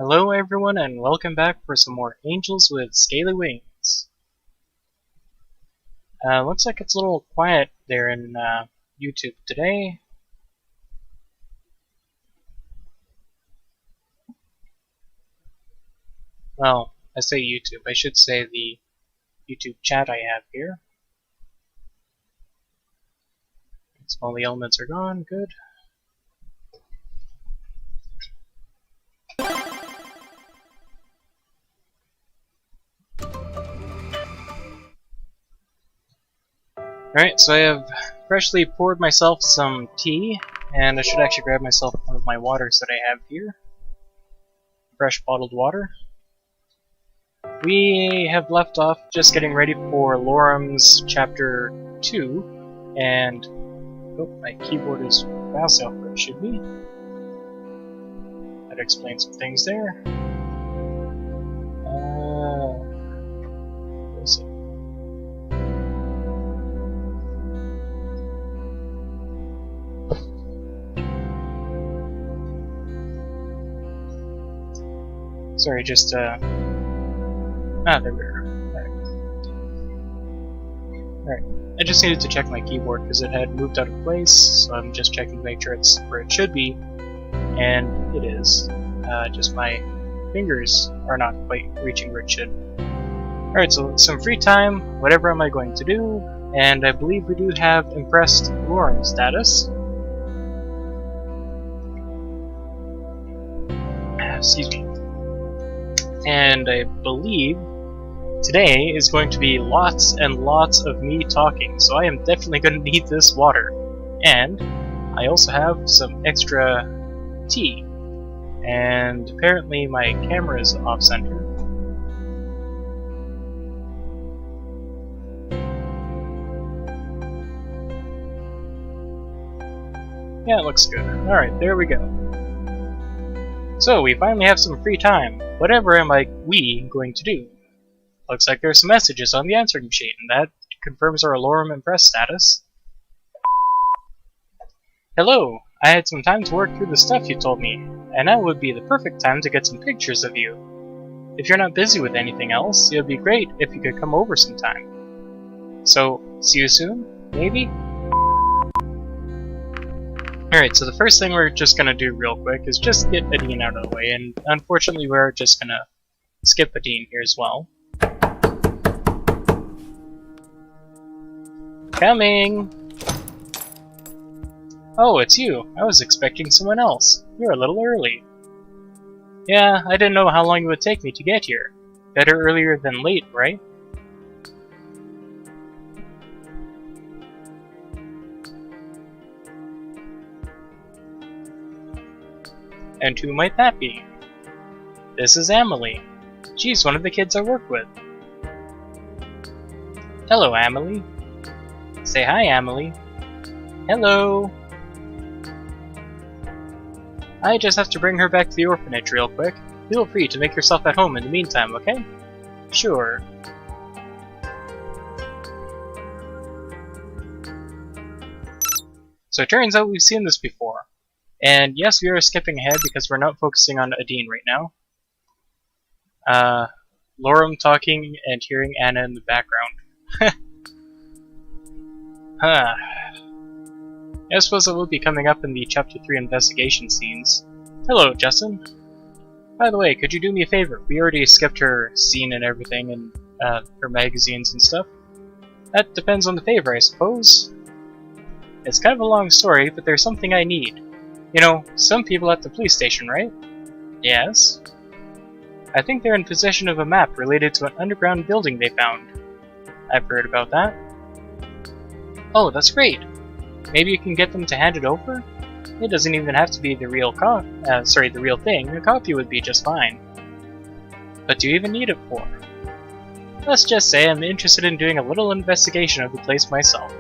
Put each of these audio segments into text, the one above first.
Hello everyone and welcome back for some more Angels with Scaly Wings. Looks like it's a little quiet there in YouTube today. Well, I say YouTube, I should say the YouTube chat I have here. All the elements are gone, good. Alright, so I have freshly poured myself some tea, and I should actually grab myself one of my waters that I have here. Fresh bottled water. We have left off just getting ready for Lorem's Chapter 2, and oh, my keyboard is vastly off where it should be. That explains some things there. Where's it? Sorry, just there we are. Alright. I just needed to check my keyboard because it had moved out of place, so I'm just checking to make sure it's where it should be, and it is. Just my fingers are not quite reaching where it should. Alright, so some free time, whatever am I going to do, and I believe we do have impressed Lorem status. Excuse me. And I believe today is going to be lots and lots of me talking, so I am definitely going to need this water. And I also have some extra tea. And apparently my camera is off-center. Yeah, it looks good. Alright, there we go. So, we finally have some free time. Whatever am we going to do? Looks like there's some messages on the answering machine, and that confirms our Lorem impressed status. Hello! I had some time to work through the stuff you told me, and now would be the perfect time to get some pictures of you. If you're not busy with anything else, it would be great if you could come over sometime. So, see you soon? Maybe? Alright, so the first thing we're just gonna do real quick is just get Adine out of the way, and unfortunately we're just gonna skip Adine here as well. Coming! Oh, it's you. I was expecting someone else. You're a little early. Yeah, I didn't know how long it would take me to get here. Better earlier than late, right? And who might that be? This is Amelie. She's one of the kids I work with. Hello, Amelie. Say hi, Amelie. Hello. I just have to bring her back to the orphanage real quick. Feel free to make yourself at home in the meantime, okay? Sure. So it turns out we've seen this before. And yes, we are skipping ahead because we're not focusing on Adine right now. Lorem talking and hearing Anna in the background. Huh. I suppose it will be coming up in the Chapter 3 investigation scenes. Hello, Justin. By the way, could you do me a favor? We already skipped her scene and everything, and her magazines and stuff. That depends on the favor, I suppose. It's kind of a long story, but there's something I need. You know, some people at the police station, right? Yes. I think they're in possession of a map related to an underground building they found. I've heard about that. Oh, that's great. Maybe you can get them to hand it over? It doesn't even have to be the real the real thing. A copy would be just fine. What do you even need it for? Let's just say I'm interested in doing a little investigation of the place myself.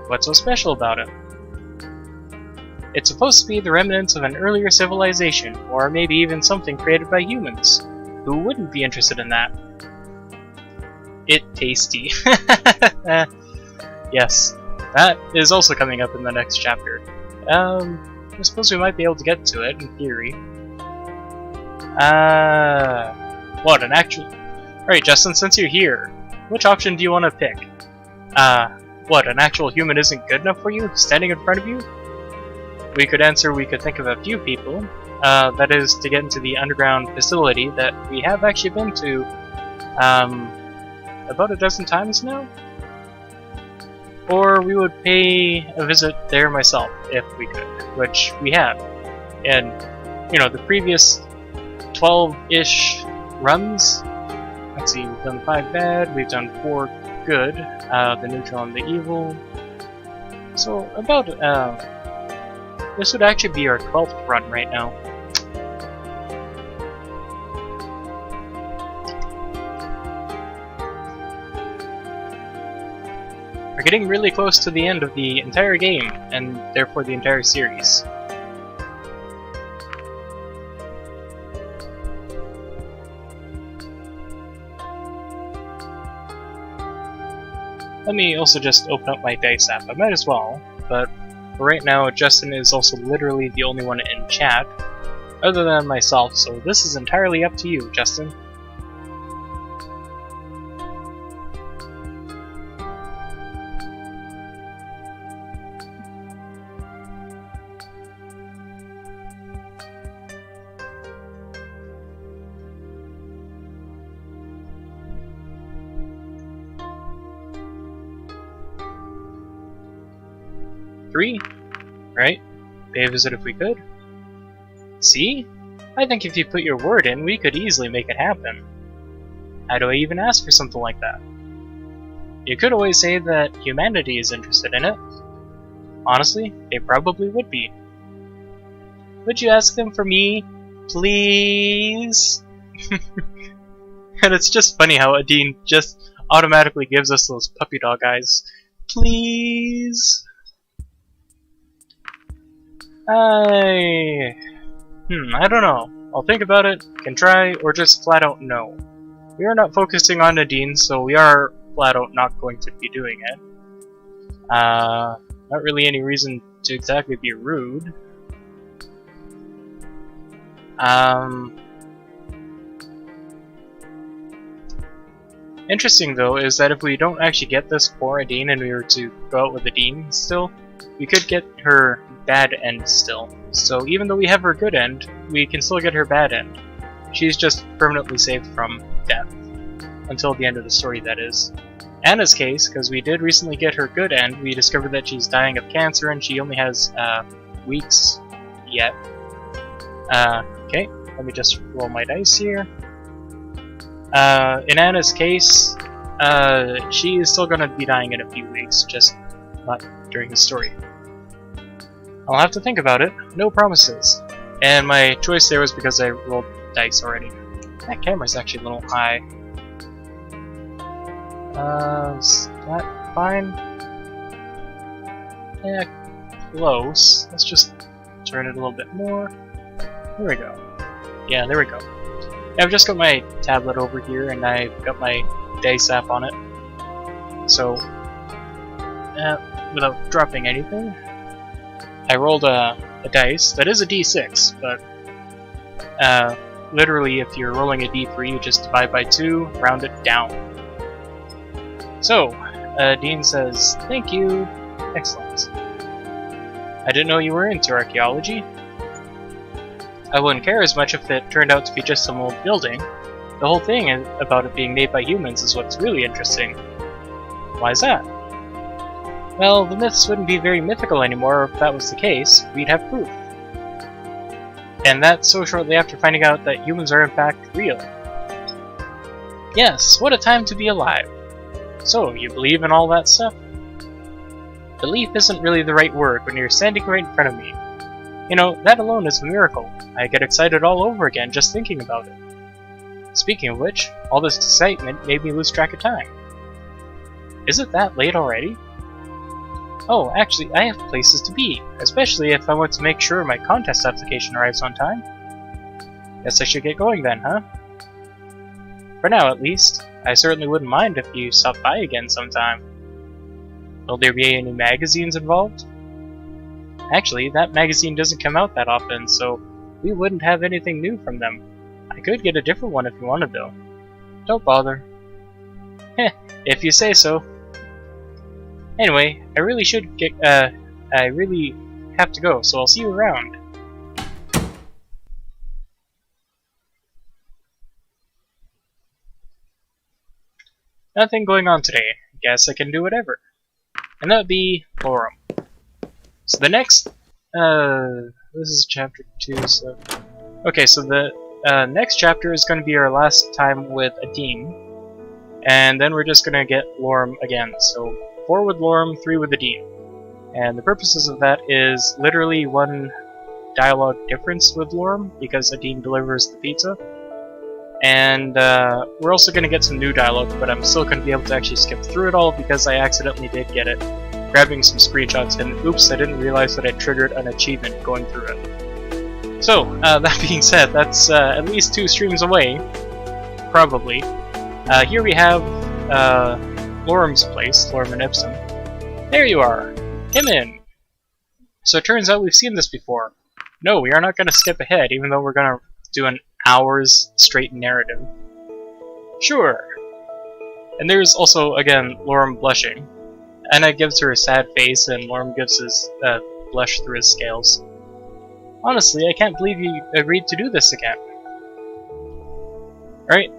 What's so special about it? It's supposed to be the remnants of an earlier civilization, or maybe even something created by humans. Who wouldn't be interested in that? It tasty. Yes, that is also coming up in the next chapter. I suppose we might be able to get to it, in theory. What, an actual... Alright, Justin, since you're here, which option do you want to pick? What, an actual human isn't good enough for you, standing in front of you? We could answer we could think of a few people. That is, to get into the underground facility that we have actually been to, about a dozen times now? Or we would pay a visit there myself, if we could, which we have. And, you know, the previous 12-ish runs, let's see, we've done 5 bad, we've done 4 good, the neutral and the evil. So, about, this would actually be our 12th run right now. We're getting really close to the end of the entire game, and therefore the entire series. Let me also just open up my dice app. I might as well, but for right now, Justin is also literally the only one in chat, other than myself, so this is entirely up to you, Justin. Three, right? Pay a visit if we could. See? I think if you put your word in, we could easily make it happen. How do I even ask for something like that? You could always say that humanity is interested in it. Honestly, they probably would be. Would you ask them for me, please? And it's just funny how Adine just automatically gives us those puppy dog eyes. Please? I don't know. I'll think about it, can try, or just flat out no. We are not focusing on Nadine, so we are flat out not going to be doing it. Not really any reason to exactly be rude. Interesting though is that if we don't actually get this for Adine and we were to go out with Adine still, we could get her bad end still. So even though we have her good end, we can still get her bad end. She's just permanently saved from death. Until the end of the story, that is. Anna's case, because we did recently get her good end, we discovered that she's dying of cancer and she only has weeks yet. Okay, let me just roll my dice here. In Anna's case, she is still going to be dying in a few weeks, just not during the story. I'll have to think about it, no promises. And my choice there was because I rolled dice already. That camera's actually a little high. Is that fine? Yeah, close. Let's just turn it a little bit more. There we go. Yeah, there we go. I've just got my tablet over here and I've got my dice app on it. So, without dropping anything, I rolled a dice. That is a d6, but literally if you're rolling a d3, you just divide by 2, round it down. So, Dean says, thank you. Excellent. I didn't know you were into archaeology. I wouldn't care as much if it turned out to be just some old building. The whole thing about it being made by humans is what's really interesting. Why is that? Well, the myths wouldn't be very mythical anymore if that was the case. We'd have proof. And that's so shortly after finding out that humans are in fact real. Yes, what a time to be alive. So, you believe in all that stuff? Belief isn't really the right word when you're standing right in front of me. You know, that alone is a miracle. I get excited all over again just thinking about it. Speaking of which, all this excitement made me lose track of time. Is it that late already? Oh, actually, I have places to be, especially if I want to make sure my contest application arrives on time. Guess I should get going then, huh? For now, at least. I certainly wouldn't mind if you stopped by again sometime. Will there be any magazines involved? Actually, that magazine doesn't come out that often, so we wouldn't have anything new from them. I could get a different one if you wanted, though. Don't bother. Heh, if you say so. Anyway, I really have to go, so I'll see you around. Nothing going on today. Guess I can do whatever. And that would be Lorem. So the next, this is chapter 2, so... Okay, so the next chapter is going to be our last time with Adine. And then we're just going to get Lorem again. So 4 with Lorem, 3 with Adine. And the purposes of that is literally 1 dialogue difference with Lorem, because Adine delivers the pizza. And we're also going to get some new dialogue, but I'm still going to be able to actually skip through it all because I accidentally did get it, grabbing some screenshots, and oops, I didn't realize that I triggered an achievement going through it. So, that being said, that's at least 2 streams away, probably. Here we have Lorem's place, Lorem and Ipsum. There you are! Come in! So it turns out we've seen this before. No, we are not going to skip ahead, even though we're going to do an hour's straight narrative. Sure. And there's also, again, Lorem blushing. Anna gives her a sad face, and Lorem gives his blush through his scales. Honestly, I can't believe you agreed to do this again. Alright,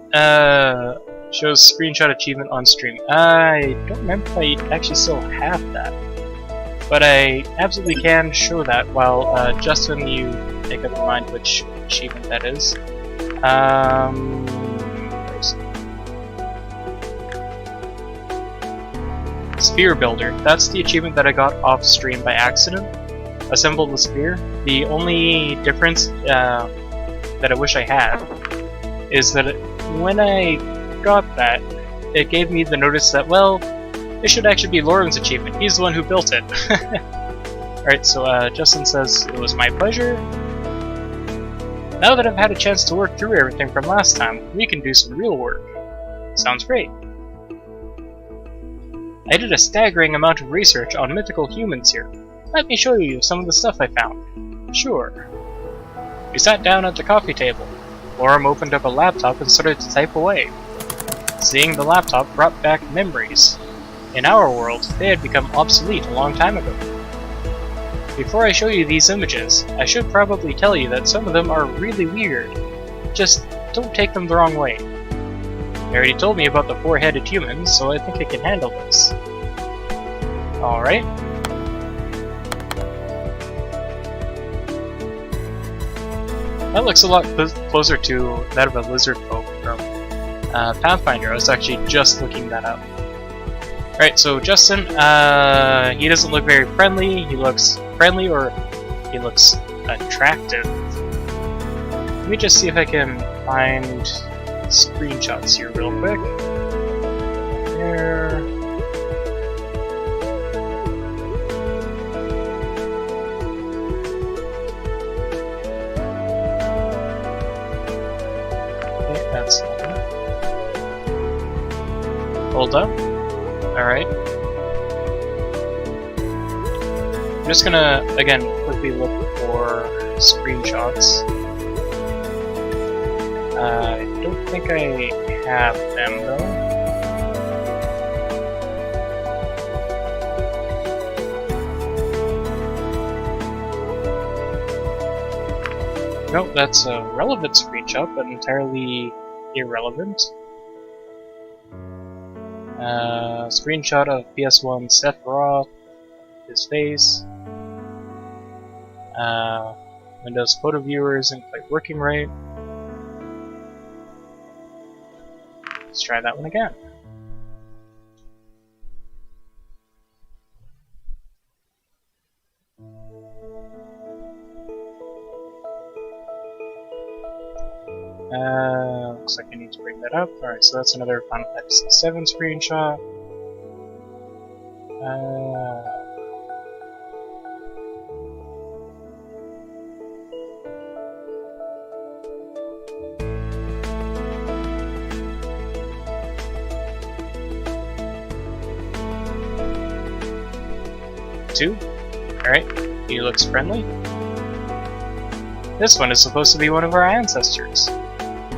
shows screenshot achievement on stream. I don't remember if I actually still have that. But I absolutely can show that while, Justin, you make up your mind which achievement that is. Sphere Builder. That's the achievement that I got off stream by accident. Assemble the sphere. The only difference that I wish I had is that when I got that, it gave me the notice that, well, it should actually be Lorem's achievement. He's the one who built it. Alright, so Justin says, it was my pleasure. Now that I've had a chance to work through everything from last time, we can do some real work. Sounds great. I did a staggering amount of research on mythical humans here. Let me show you some of the stuff I found. Sure. We sat down at the coffee table. Lorem opened up a laptop and started to type away. Seeing the laptop brought back memories. In our world, they had become obsolete a long time ago. Before I show you these images, I should probably tell you that some of them are really weird. Just don't take them the wrong way. You already told me about the 4-headed humans, so I think I can handle this. Alright. That looks a lot closer to that of a lizard folk from Pathfinder. I was actually just looking that up. Alright, so Justin, he doesn't look very friendly. He looks friendly, or he looks attractive. Let me just see if I can find screenshots here real quick. There. Okay, that's hold up. Alright. I'm just gonna, again, quickly look for screenshots. I don't think I have them, though. Nope, that's a relevant screenshot, but entirely irrelevant. Screenshot of PS1 Sephiroth, his face. Windows photo viewer isn't quite working right. Let's try that one again. Looks like I need to bring that up. Alright, so that's another Final Fantasy VII screenshot. Two. Alright, he looks friendly. This one is supposed to be one of our ancestors.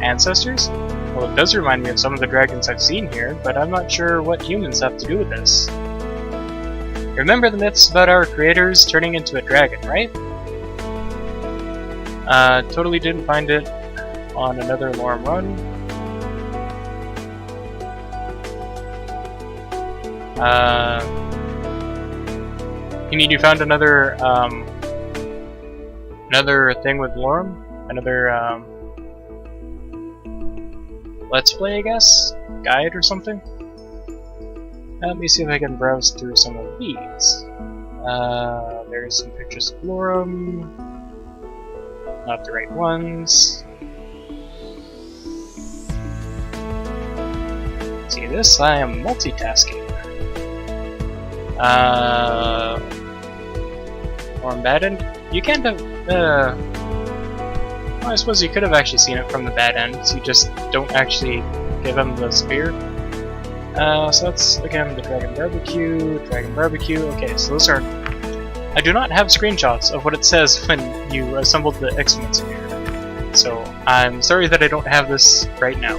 ancestors? Well, it does remind me of some of the dragons I've seen here, but I'm not sure what humans have to do with this. Remember the myths about our creators turning into a dragon, right? Totally didn't find it on another Lorem run. You mean you found another, another thing with Lorem? Another, Let's Play, I guess? Guide or something? Let me see if I can browse through some of these. There's some pictures of Lorem. Not the right ones. See this? I am multitasking. Lorem bad end? You can't have, well, I suppose you could have actually seen it from the bad end, so you just don't actually give him the spear. So that's, again, the Dragon Barbecue, okay, so those are... I do not have screenshots of what it says when you assembled the Excellent Spear, so I'm sorry that I don't have this right now.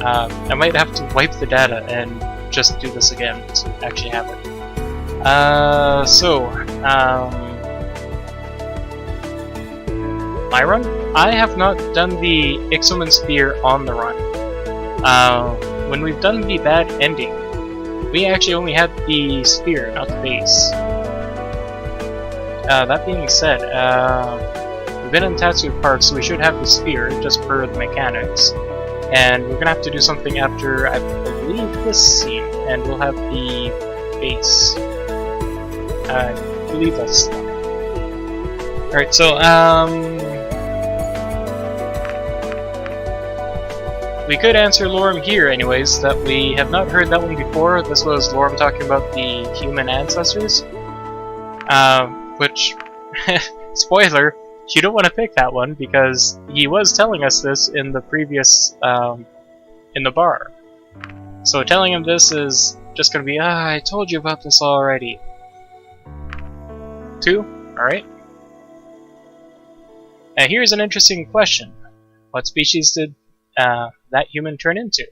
I might have to wipe the data and just do this again to actually have it. My run? I have not done the Ixomen Spear on the run. When we've done the bad ending, we actually only had the spear, not the base. That being said, we've been in Tatsu Park, so we should have the spear, just per the mechanics. And we're gonna have to do something after, I believe, this scene, and we'll have the base. I believe that's the one. Alright, so, we could answer Lorem here, anyways, that we have not heard that one before. This was Lorem talking about the human ancestors. Which, spoiler, you don't want to pick that one, because he was telling us this in the previous, in the bar. So telling him this is just gonna be, I told you about this already. 2? Alright. Now here's an interesting question. What species did that human turn into?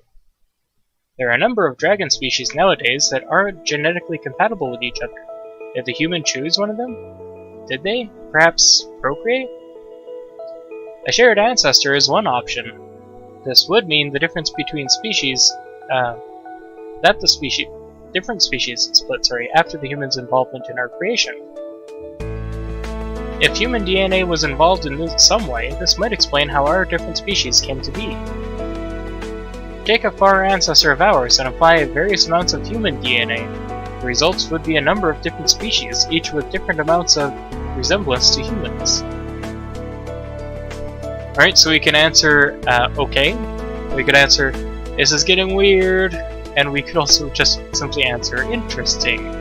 There are a number of dragon species nowadays that aren't genetically compatible with each other. Did the human choose one of them? Did they? Perhaps procreate? A shared ancestor is one option. This would mean the difference between species, different species split, after the human's involvement in our creation. If human DNA was involved in some way, this might explain how our different species came to be. Take a far ancestor of ours and apply various amounts of human DNA. The results would be a number of different species, each with different amounts of resemblance to humans. Alright, so we can answer, okay. We could answer, this is getting weird. And we could also just simply answer, interesting.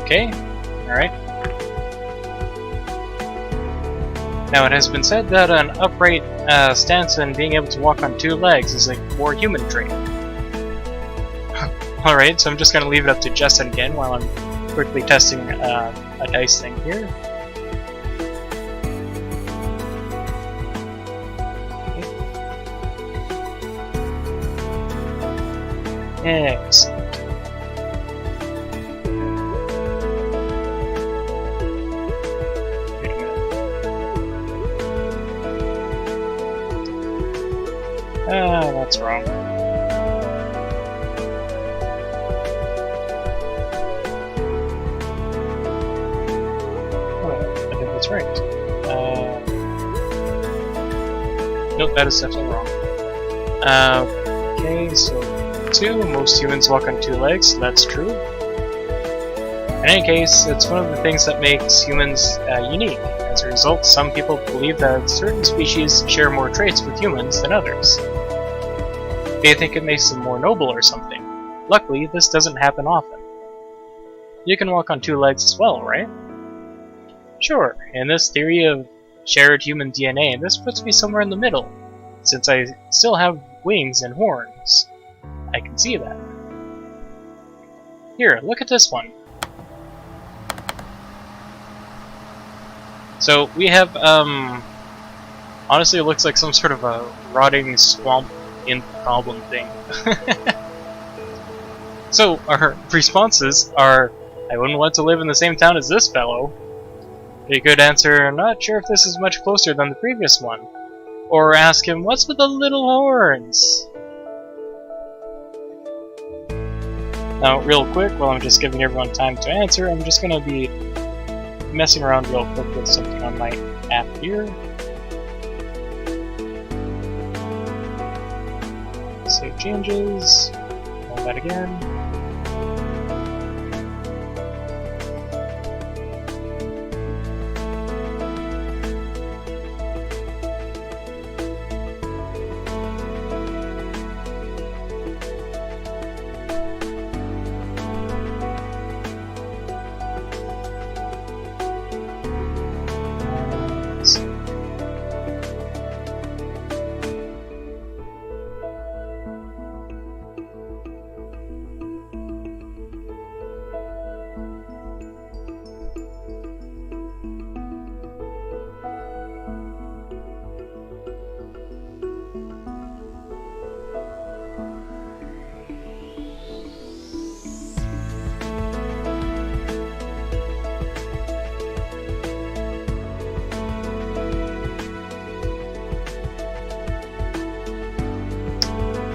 Okay, alright. Now it has been said that an upright stance and being able to walk on 2 legs is a more human trait. Alright, so I'm just going to leave it up to Justin again while I'm quickly testing a dice thing here. Excellent. That's wrong. Oh, I think that's right. Nope, that is definitely wrong. Okay, so 2. Most humans walk on 2 legs, so that's true. In any case, it's one of the things that makes humans unique. As a result, some people believe that certain species share more traits with humans than others. They think it makes them more noble or something. Luckily, this doesn't happen often. You can walk on 2 legs as well, right? Sure, in this theory of shared human DNA, this puts me somewhere in the middle, since I still have wings and horns. I can see that. Here, look at this one. So, we have, honestly it looks like some sort of a rotting swamp in problem thing. So, our responses are, I wouldn't want to live in the same town as this fellow. You could answer, not sure if this is much closer than the previous one. Or ask him, what's with the little horns? Now, real quick, while I'm just giving everyone time to answer, I'm just going to be messing around real quick with something on my app here. Save changes. Run that again.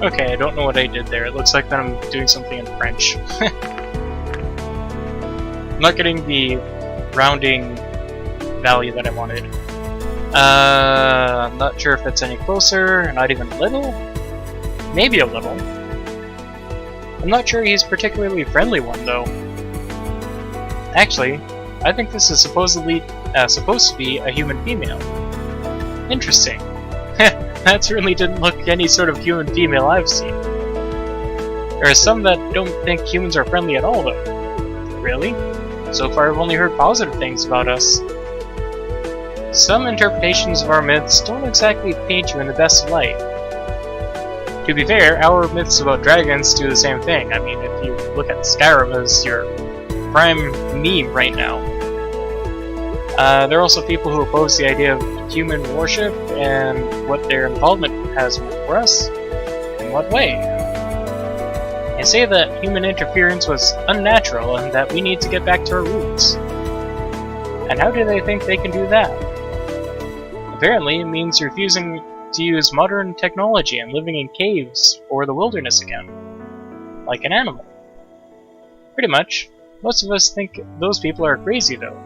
Okay, I don't know what I did there. It looks like that I'm doing something in French. I'm not getting the rounding value that I wanted. I'm not sure if it's any closer, not even a little. Maybe a little. I'm not sure he's a particularly friendly one, though. Actually, I think this is supposed to be a human female. Interesting. That certainly didn't look any sort of human female I've seen. There are some that don't think humans are friendly at all, though. Really? So far I've only heard positive things about us. Some interpretations of our myths don't exactly paint you in the best light. To be fair, our myths about dragons do the same thing. I mean, if you look at Skyrim as your prime meme right now. There are also people who oppose the idea of human worship and what their involvement has meant for us. In what way? They say that human interference was unnatural and that we need to get back to our roots. And how do they think they can do that? Apparently, it means refusing to use modern technology and living in caves or the wilderness again. Like an animal. Pretty much. Most of us think those people are crazy, though.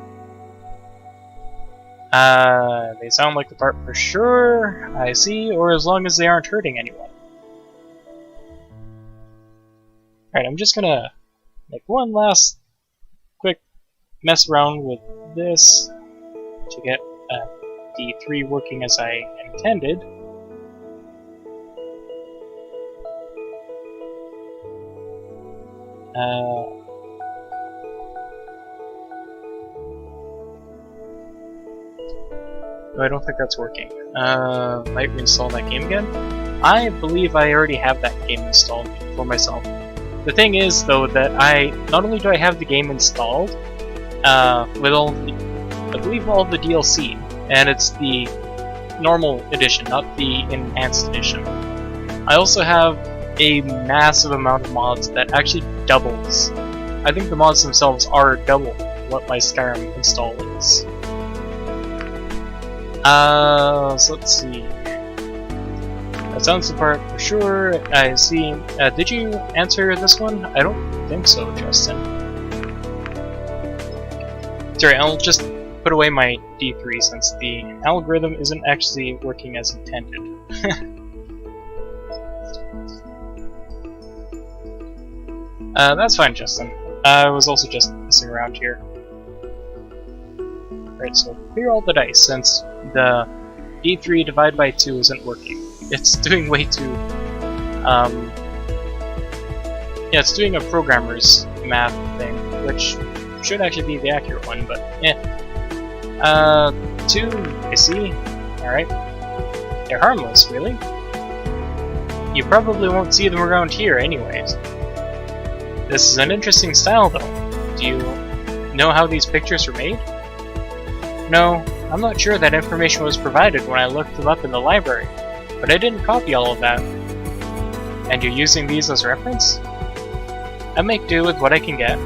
They sound like the part for sure, I see, or as long as they aren't hurting anyone. Alright, I'm just gonna make one last quick mess around with this to get D3 working as I intended. I don't think that's working. Might reinstall that game again? I believe I already have that game installed for myself. The thing is, though, that not only do I have the game installed, with all the, I believe all the DLC, and it's the normal edition, not the enhanced edition. I also have a massive amount of mods that actually doubles. I think the mods themselves are double what my Skyrim install is. So let's see. That sounds the part for sure. I see. Did you answer this one? I don't think so, Justin. Sorry, I'll just put away my D3 since the algorithm isn't actually working as intended. That's fine, Justin. I was also just messing around here. Right, so clear all the dice since the D3 divide by 2 isn't working. It's doing way too... yeah, it's doing a programmer's math thing, which should actually be the accurate one, but yeah. 2, I see. Alright. They're harmless, really. You probably won't see them around here anyways. This is an interesting style, though. Do you know how these pictures were made? No, I'm not sure that information was provided when I looked them up in the library, but I didn't copy all of that. And you're using these as reference? I make do with what I can get.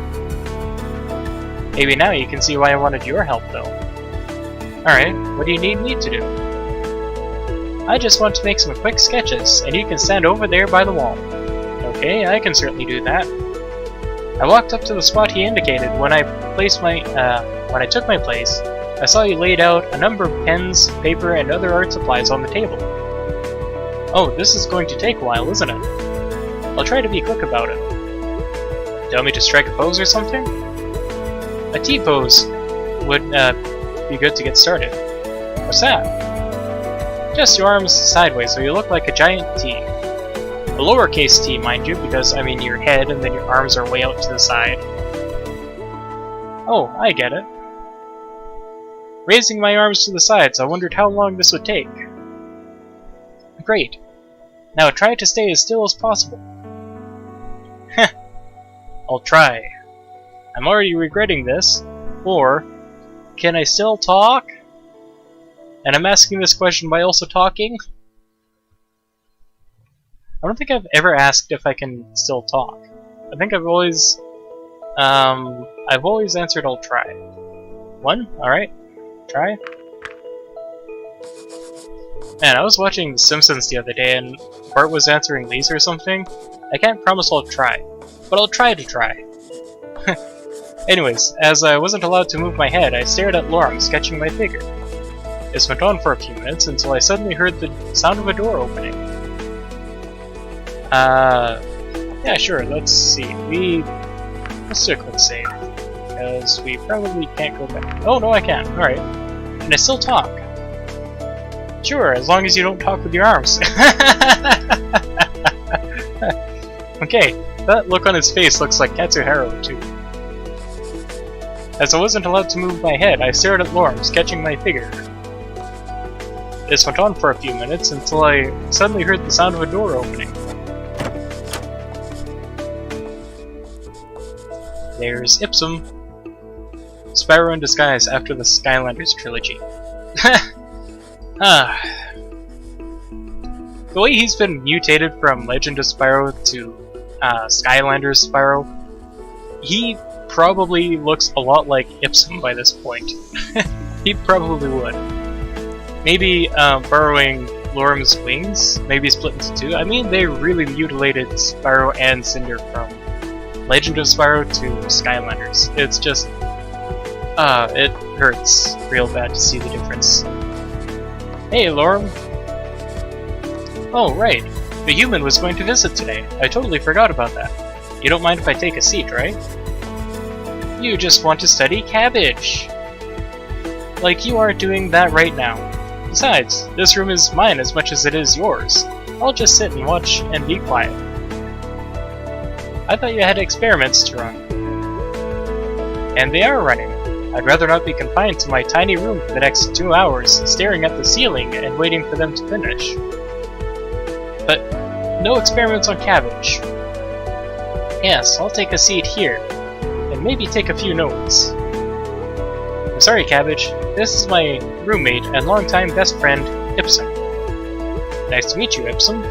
Maybe now you can see why I wanted your help, though. Alright, what do you need me to do? I just want to make some quick sketches, and you can stand over there by the wall. Okay, I can certainly do that. I walked up to the spot he indicated when I took my place. I saw you laid out a number of pens, paper, and other art supplies on the table. Oh, this is going to take a while, isn't it? I'll try to be quick about it. Tell me to strike a pose or something? A T-pose would be good to get started. What's that? Just your arms sideways so you look like a giant T. A lowercase t, mind you, because, I mean, your head and then your arms are way out to the side. Oh, I get it. Raising my arms to the sides, I wondered how long this would take. Great. Now try to stay as still as possible. Heh. I'll try. I'm already regretting this. Or, can I still talk? And I'm asking this question by also talking? I don't think I've ever asked if I can still talk. I think I've always answered I'll try. 1? Alright. Try. Man, I was watching The Simpsons the other day and Bart was answering Lisa or something. I can't promise I'll try, but I'll try to try. Anyways, as I wasn't allowed to move my head, I stared at Lorem, sketching my figure. This went on for a few minutes until I suddenly heard the sound of a door opening. Yeah, sure, let's see. Let's do a quick save. Because we probably can't go back. Oh, no, I can. Alright. And I still talk. Sure, as long as you don't talk with your arms. Okay, that look on his face looks like Katsuhiro, too. As I wasn't allowed to move my head, I stared at Lorem, sketching my figure. This went on for a few minutes until I suddenly heard the sound of a door opening. There's Ipsum. Spyro in disguise after the Skylanders trilogy. The way he's been mutated from Legend of Spyro to Skylanders Spyro, he probably looks a lot like Ipsum by this point. He probably would. Maybe borrowing Lorem's wings, maybe split into 2. I mean, they really mutilated Spyro and Cinder from Legend of Spyro to Skylanders. It's just, it hurts real bad to see the difference. Hey, Lorem! Oh, right. The human was going to visit today. I totally forgot about that. You don't mind if I take a seat, right? You just want to study cabbage! Like you are doing that right now. Besides, this room is mine as much as it is yours. I'll just sit and watch and be quiet. I thought you had experiments to run. And they are running. I'd rather not be confined to my tiny room for the next 2 hours, staring at the ceiling and waiting for them to finish. But no experiments on cabbage. Yes, I'll take a seat here, and maybe take a few notes. I'm sorry, Cabbage. This is my roommate and longtime best friend, Ipsum. Nice to meet you, Ipsum.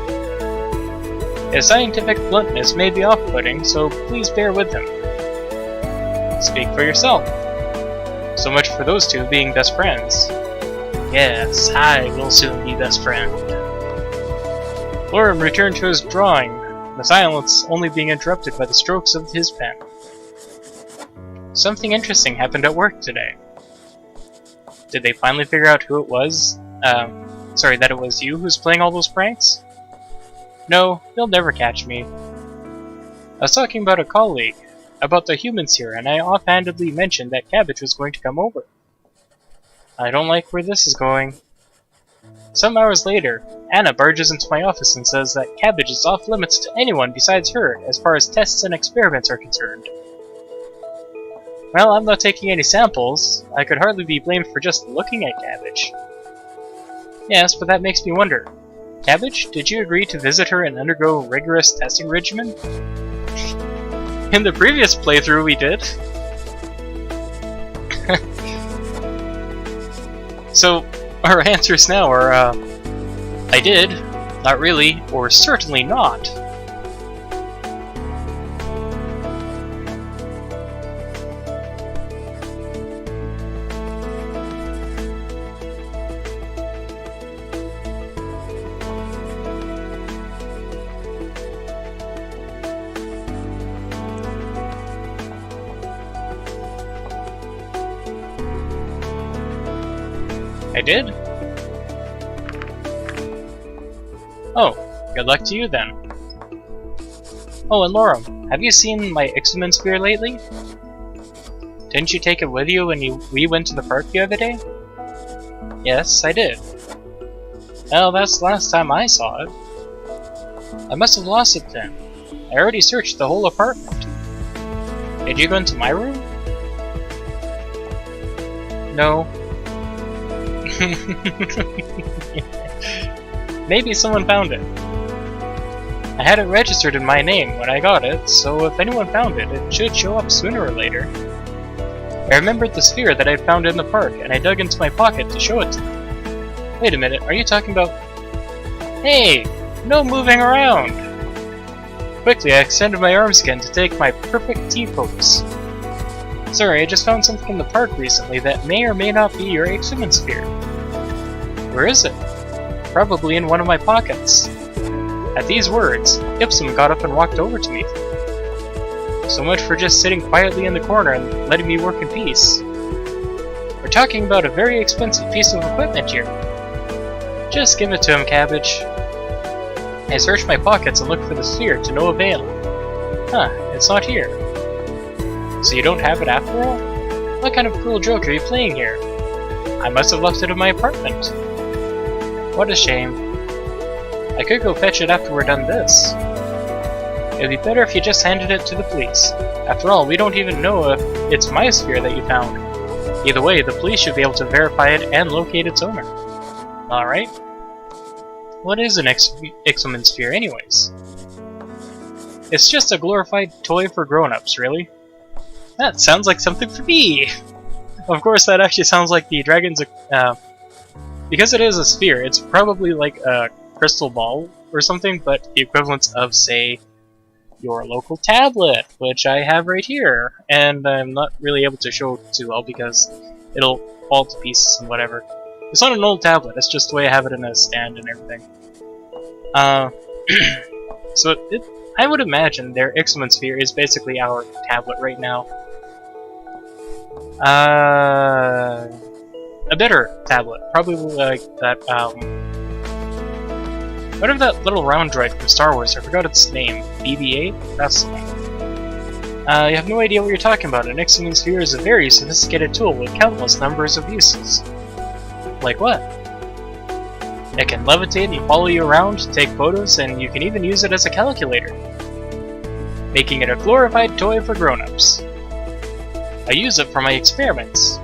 His scientific bluntness may be off-putting, so please bear with him. Speak for yourself. So much for those two being best friends. Yes, I will soon be best friend. Lorem returned to his drawing, the silence only being interrupted by the strokes of his pen. Something interesting happened at work today. Did they finally figure out who it was? Sorry, that it was you who's playing all those pranks? No, you'll never catch me. I was talking about a colleague, about the humans here, and I offhandedly mentioned that Cabbage was going to come over. I don't like where this is going. Some hours later, Anna barges into my office and says that Cabbage is off limits to anyone besides her as far as tests and experiments are concerned. Well, I'm not taking any samples. I could hardly be blamed for just looking at Cabbage. Yes, but that makes me wonder. Cabbage, did you agree to visit her and undergo a rigorous testing regimen? In the previous playthrough we did. So, our answers now are, I did, not really, or certainly not. I did? Oh, good luck to you then. Oh, and Lorem, have you seen my Ixamen sphere lately? Didn't you take it with you when we went to the park the other day? Yes, I did. Well, that's the last time I saw it. I must have lost it then. I already searched the whole apartment. Did you go into my room? No. Maybe someone found it. I had it registered in my name when I got it, so if anyone found it, it should show up sooner or later. I remembered the sphere that I found in the park, and I dug into my pocket to show it to them. Wait a minute, are you talking about... Hey! No moving around! Quickly, I extended my arms again to take my perfect T-pose. Sorry, I just found something in the park recently that may or may not be your Ixamen sphere. Where is it? Probably in one of my pockets. At these words, Ipsum got up and walked over to me. So much for just sitting quietly in the corner and letting me work in peace. We're talking about a very expensive piece of equipment here. Just give it to him, Cabbage. I searched my pockets and looked for the sphere to no avail. Huh, it's not here. So you don't have it after all? What kind of cruel joke are you playing here? I must have left it in my apartment. What a shame. I could go fetch it after we're done this. It'd be better if you just handed it to the police. After all, we don't even know if it's my sphere that you found. Either way, the police should be able to verify it and locate its owner. Alright. What is an Ixamen sphere anyways? It's just a glorified toy for grown-ups, really. That sounds like something for me! Of course, that actually sounds like the dragon's... because it is a sphere, it's probably like a crystal ball or something, but the equivalent of, say, your local tablet, which I have right here. And I'm not really able to show it too well because it'll fall to pieces and whatever. It's not an old tablet, it's just the way I have it in a stand and everything. So I would imagine their Ixamen sphere is basically our tablet right now. A better tablet, probably like that, whatever that little round droid from Star Wars, I forgot its name, BB-8? That's the one. You have no idea what you're talking about. An Ixamen sphere is a very sophisticated tool with countless numbers of uses. Like what? It can levitate and follow you around, take photos, and you can even use it as a calculator, making it a glorified toy for grown-ups. I use it for my experiments.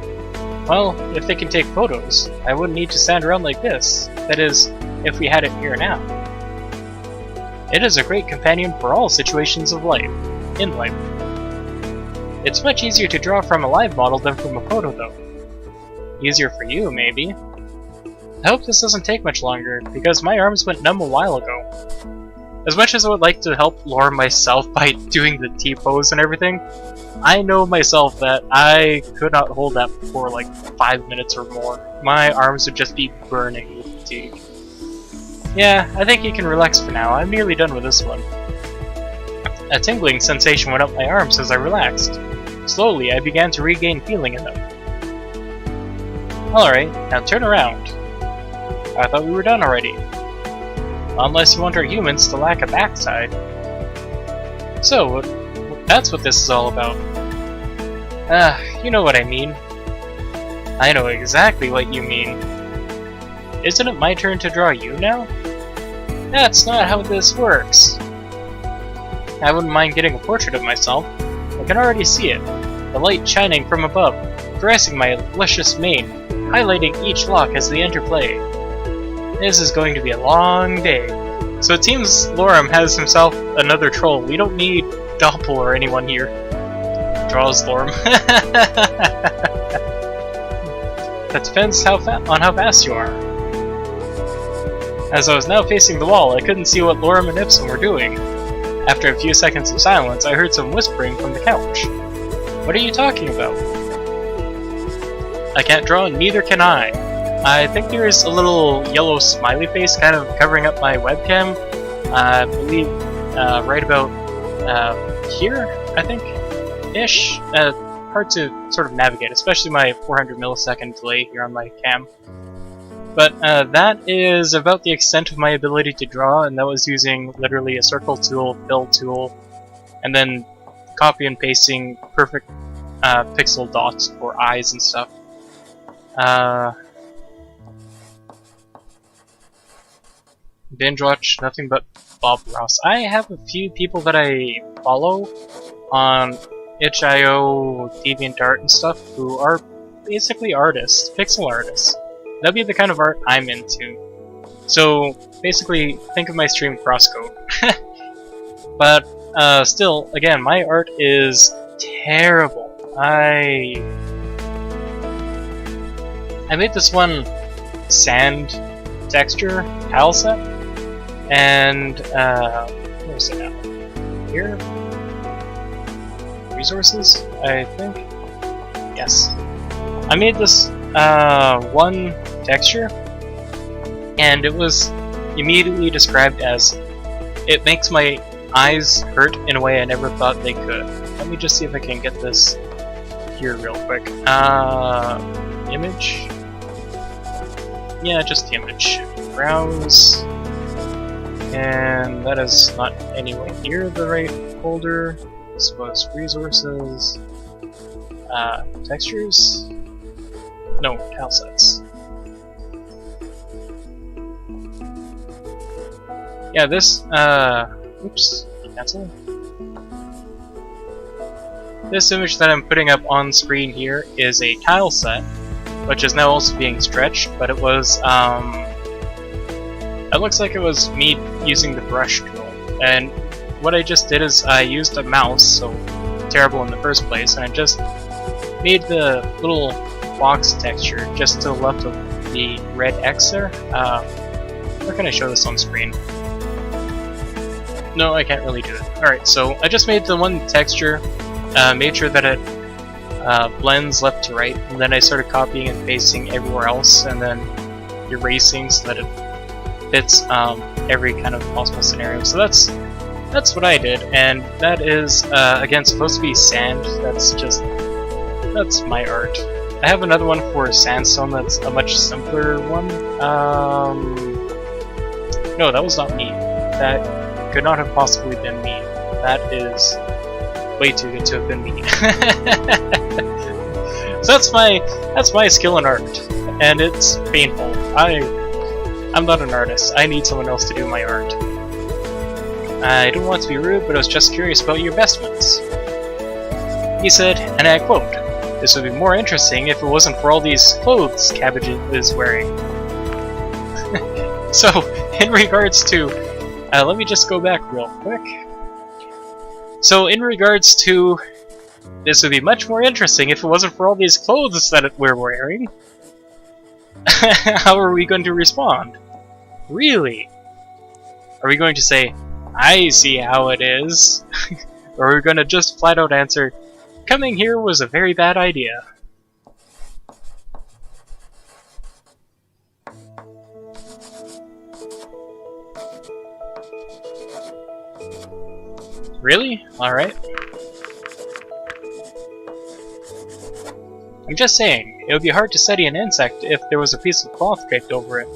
Well, if they can take photos, I wouldn't need to stand around like this. That is, if we had it here now. It is a great companion for all situations of life, in life. It's much easier to draw from a live model than from a photo, though. Easier for you, maybe. I hope this doesn't take much longer, because my arms went numb a while ago. As much as I would like to help Lorem myself by doing the T-pose and everything, I know myself that I could not hold that for like 5 minutes or more. My arms would just be burning with fatigue. Yeah, I think you can relax for now. I'm nearly done with this one. A tingling sensation went up my arms as I relaxed. Slowly, I began to regain feeling in them. Alright, now turn around. I thought we were done already. Unless you want our humans to lack a backside. So, that's what this is all about. You know what I mean. I know exactly what you mean. Isn't it my turn to draw you now? That's not how this works. I wouldn't mind getting a portrait of myself. I can already see it. The light shining from above, caressing my luscious mane, highlighting each lock as they enter play. This is going to be a long day. So it seems Lorem has himself another troll. We don't need Doppel or anyone here. Draws Lorem. That depends on how fast you are. As I was now facing the wall, I couldn't see what Lorem and Ipsum were doing. After a few seconds of silence, I heard some whispering from the couch. What are you talking about? I can't draw, and neither can I. I think there's a little yellow smiley face kind of covering up my webcam. I believe right about here, I think, ish. Hard to sort of navigate, especially my 400 millisecond delay here on my cam. But that is about the extent of my ability to draw, and that was using literally a circle tool, fill tool, and then copy and pasting perfect pixel dots for eyes and stuff. Binge watch nothing but Bob Ross. I have a few people that I follow on itch.io, DeviantArt and stuff who are basically artists, pixel artists. That'd be the kind of art I'm into. So basically, think of my stream crosscode. But still, again, my art is terrible. I made this one sand texture tile set, and where is it now? Here? Resources, I think. Yes. I made this one texture, and it was immediately described as, it makes my eyes hurt in a way I never thought they could. Let me just see if I can get this here real quick. Image? Yeah, just the image. Browse. And that is not anywhere near the right folder. Suppose resources. Textures? No, tile sets. Yeah, this, oops, cancel. This image that I'm putting up on screen here is a tile set, which is now also being stretched, but it was, it looks like it was me using the brush tool. And what I just did is I used a mouse, so terrible in the first place, and I just made the little box texture just to the left of the red X there. Where can I show this on screen? No, I can't really do it. Alright, so I just made the one texture, made sure that it blends left to right, and then I started copying and pasting everywhere else, and then erasing so that it fits every kind of possible scenario. So that's what I did, and that is, again, supposed to be sand. That's my art. I have another one for sandstone that's a much simpler one. No, that was not me. That could not have possibly been me. That is way too good to have been me. So that's my skill in art, and it's painful. I'm not an artist. I need someone else to do my art. I don't want to be rude, but I was just curious about your vestments. He said, and I quote, "This would be more interesting if it wasn't for all these clothes Cabbage is wearing." So, in regards to... let me just go back real quick. So, in regards to... This would be much more interesting if it wasn't for all these clothes that we're wearing. How are we going to respond? Really? Are we going to say, "I see how it is"? Or are we going to just flat out answer, "Coming here was a very bad idea"? Really? Alright. I'm just saying, it would be hard to study an insect if there was a piece of cloth draped over it.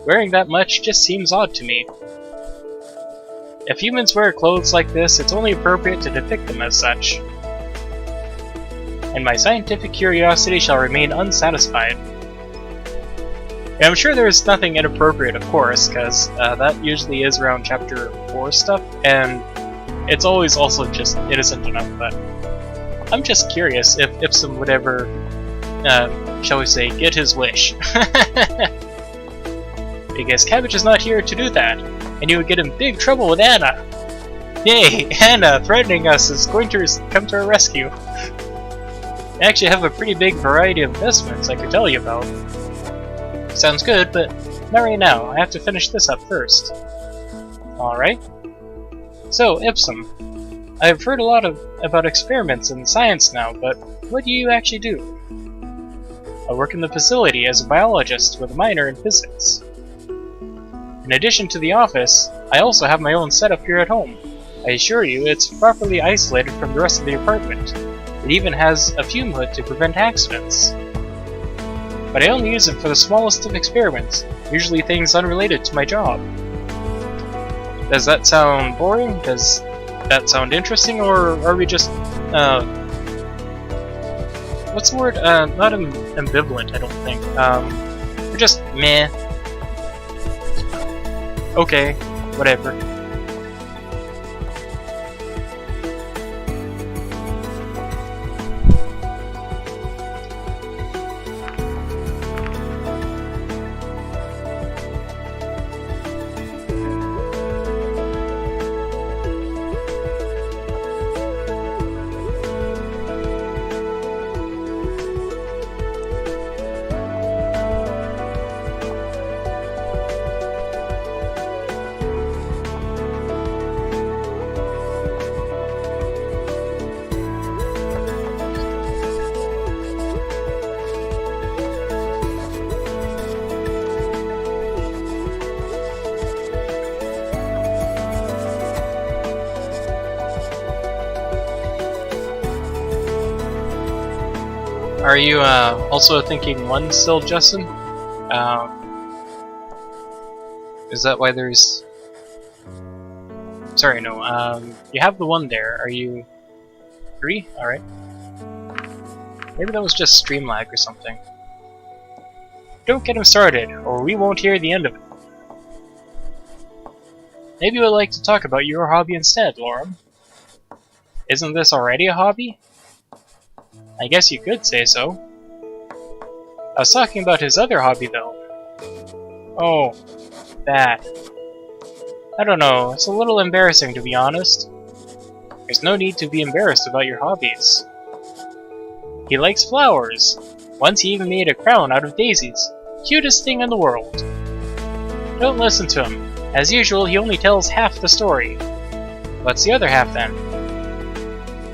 Wearing that much just seems odd to me. If humans wear clothes like this, it's only appropriate to depict them as such. And my scientific curiosity shall remain unsatisfied. And I'm sure there's nothing inappropriate, of course, because that usually is around Chapter 4 stuff, and it's always also just innocent enough, but I'm just curious if Ipsum would ever, shall we say, get his wish. Because Cabbage is not here to do that, and you would get in big trouble with Anna. Yay, Anna threatening us is going to come to our rescue. I actually have a pretty big variety of investments I could tell you about. Sounds good, but not right now. I have to finish this up first. Alright. So, Ipsum. I've heard a lot about experiments in science now, but what do you actually do? I work in the facility as a biologist with a minor in physics. In addition to the office, I also have my own setup here at home. I assure you, it's properly isolated from the rest of the apartment. It even has a fume hood to prevent accidents. But I only use it for the smallest of experiments, usually things unrelated to my job. Does that sound boring? Does that sound interesting? Or are we just, what's the word? Not ambivalent, I don't think. We're just meh. Okay, whatever. Are you also thinking one still, Justin? Is that why there's... Sorry, no. You have the one there. Are you 3? Alright. Maybe that was just stream lag or something. Don't get him started, or we won't hear the end of it. Maybe you would like to talk about your hobby instead, Lorem. Isn't this already a hobby? I guess you could say so. I was talking about his other hobby, though. Oh, that. I don't know, it's a little embarrassing, to be honest. There's no need to be embarrassed about your hobbies. He likes flowers. Once he even made a crown out of daisies. Cutest thing in the world. Don't listen to him. As usual, he only tells half the story. What's the other half, then?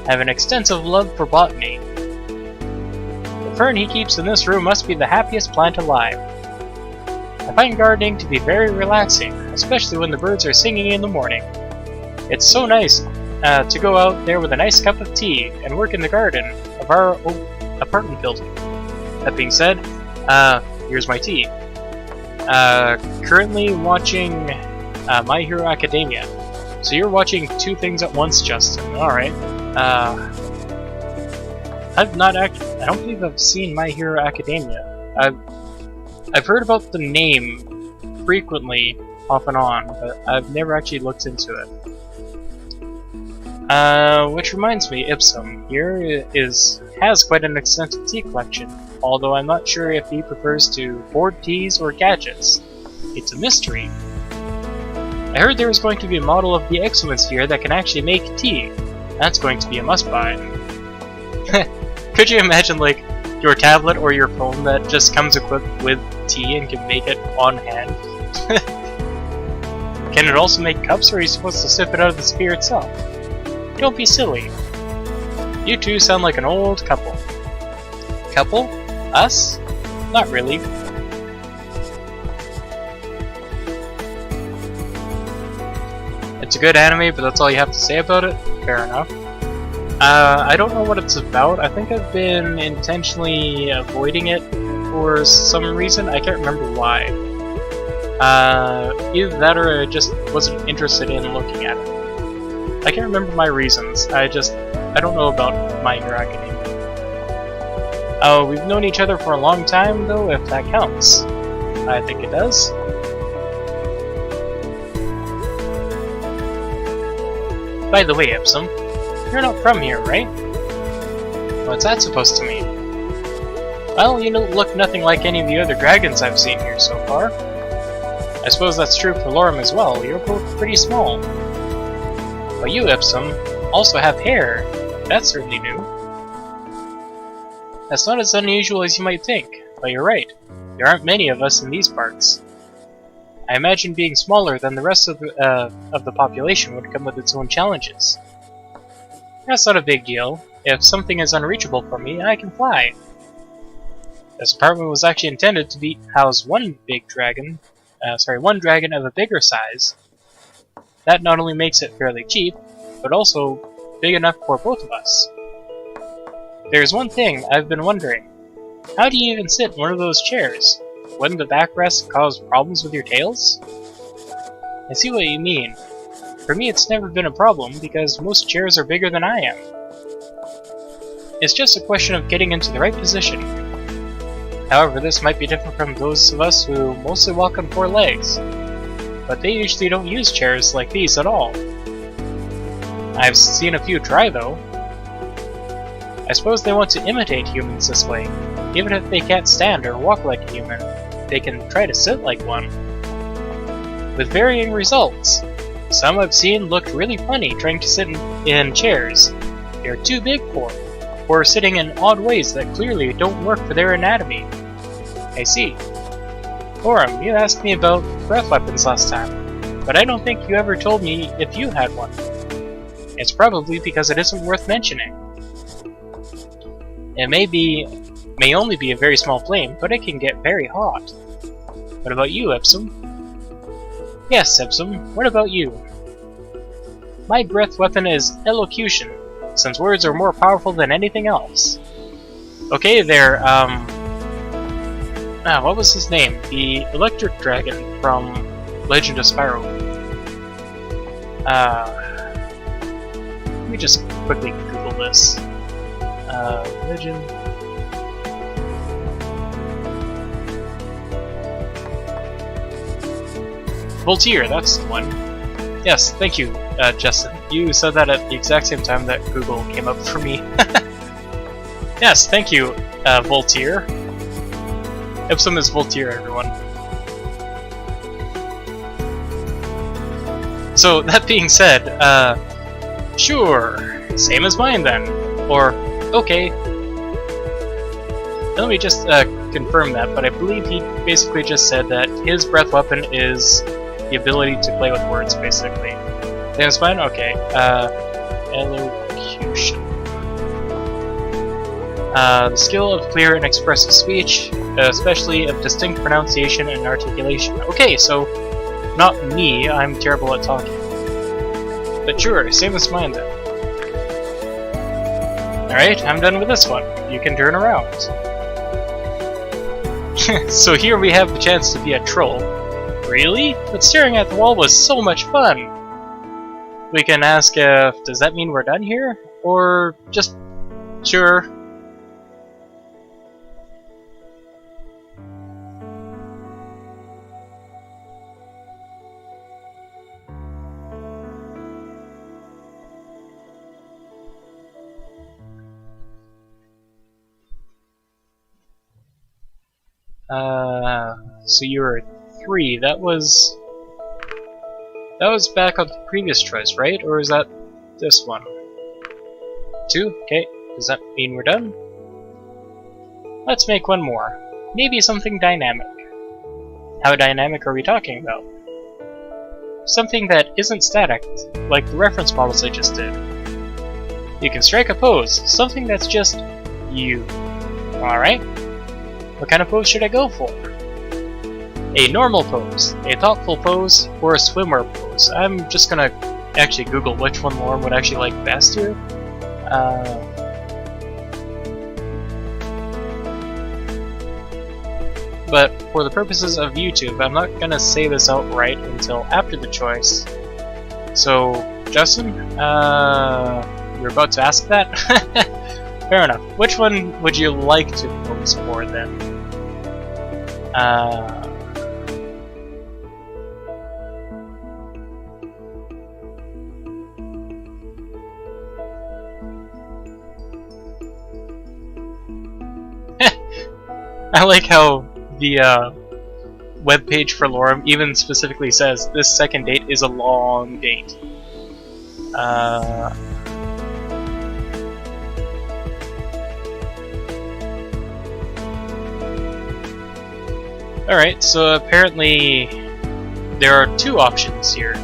I have an extensive love for botany. The fern he keeps in this room must be the happiest plant alive. I find gardening to be very relaxing, especially when the birds are singing in the morning. It's so nice to go out there with a nice cup of tea and work in the garden of our apartment building. That being said, here's my tea. Currently watching My Hero Academia. So you're watching 2 things at once, Justin. Alright. I've not actually... I don't believe I've seen My Hero Academia. I've heard about the name frequently, off and on, but I've never actually looked into it. Which reminds me, Ipsum here has quite an extensive tea collection, although I'm not sure if he prefers to hoard teas or gadgets. It's a mystery. I heard there was going to be a model of the Exosphere that can actually make tea. That's going to be a must-buy. Could you imagine, like, your tablet or your phone that just comes equipped with tea and can make it on hand? Can it also make cups, or are you supposed to sip it out of the sphere itself? Don't be silly. You two sound like an old couple. Couple? Us? Not really. It's a good anime, but that's all you have to say about it? Fair enough. I don't know what it's about. I think I've been intentionally avoiding it for some reason. I can't remember why. Either that or I just wasn't interested in looking at it. I can't remember my reasons. I don't know about My Hero Academia. We've known each other for a long time, though, if that counts. I think it does. By the way, Ipsum, you're not from here, right? What's that supposed to mean? Well, you don't look nothing like any of the other dragons I've seen here so far. I suppose that's true for Lorem as well. You're both pretty small. But you, Ipsum, also have hair. That's certainly new. That's not as unusual as you might think, but you're right. There aren't many of us in these parts. I imagine being smaller than the rest of the population would come with its own challenges. That's not a big deal. If something is unreachable for me, I can fly. This apartment was actually intended to house one dragon of a bigger size. That not only makes it fairly cheap, but also big enough for both of us. There's one thing I've been wondering. How do you even sit in one of those chairs? Wouldn't the backrest cause problems with your tails? I see what you mean. For me, it's never been a problem because most chairs are bigger than I am. It's just a question of getting into the right position. However, this might be different from those of us who mostly walk on 4 legs, but they usually don't use chairs like these at all. I've seen a few try though. I suppose they want to imitate humans this way. Even if they can't stand or walk like a human, they can try to sit like one. With varying results. Some I've seen looked really funny trying to sit in chairs they're too big for, or sitting in odd ways that clearly don't work for their anatomy. I see. Lorem, you asked me about breath weapons last time, but I don't think you ever told me if you had one. It's probably because it isn't worth mentioning. It may only be a very small flame, but it can get very hot. What about you, Ipsum? Yes, Ipsum, what about you? My breath weapon is elocution, since words are more powerful than anything else. Okay, there, what was his name? The electric dragon from Legend of Spyro. Let me just quickly Google this. Legend... Voltaire, that's the one. Yes, thank you, Justin. You said that at the exact same time that Google came up for me. Yes, thank you, Voltaire. Ipsum is Voltaire, everyone. So, that being said, sure, same as mine then. Or, okay. Let me just confirm that, but I believe he basically just said that his breath weapon is the ability to play with words, basically. Same as mine? Okay. Elocution. The skill of clear and expressive speech, especially of distinct pronunciation and articulation. Okay, so not me, I'm terrible at talking. But sure, same as mine then. Alright, I'm done with this one. You can turn around. So here we have the chance to be a troll. Really? But staring at the wall was so much fun! We can ask if, does that mean we're done here? Or just, sure. So you were 3. That was back on the previous choice, right? Or is that this one? 2? Okay. Does that mean we're done? Let's make one more. Maybe something dynamic. How dynamic are we talking about? Something that isn't static, like the reference models I just did. You can strike a pose, something that's just you. Alright. What kind of pose should I go for? A normal pose, a thoughtful pose, or a swimwear pose. I'm just gonna actually Google which one Lorem would actually like best here. But for the purposes of YouTube, I'm not gonna say this outright until after the choice. So, Justin, you're about to ask that? Fair enough. Which one would you like to vote for then? I like how the webpage for Lorem even specifically says this second date is a long date. Alright, so apparently there are two options here.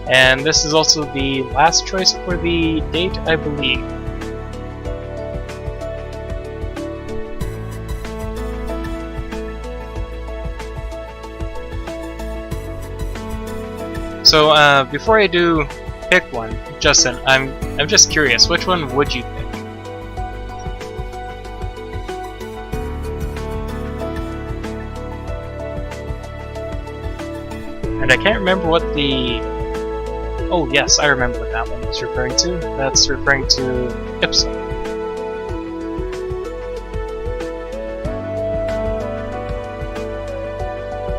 And this is also the last choice for the date, I believe. So before I do pick one, Justin, I'm just curious, which one would you pick? And I can't remember what the... Oh yes, I remember what that one was referring to. That's referring to Ipsum.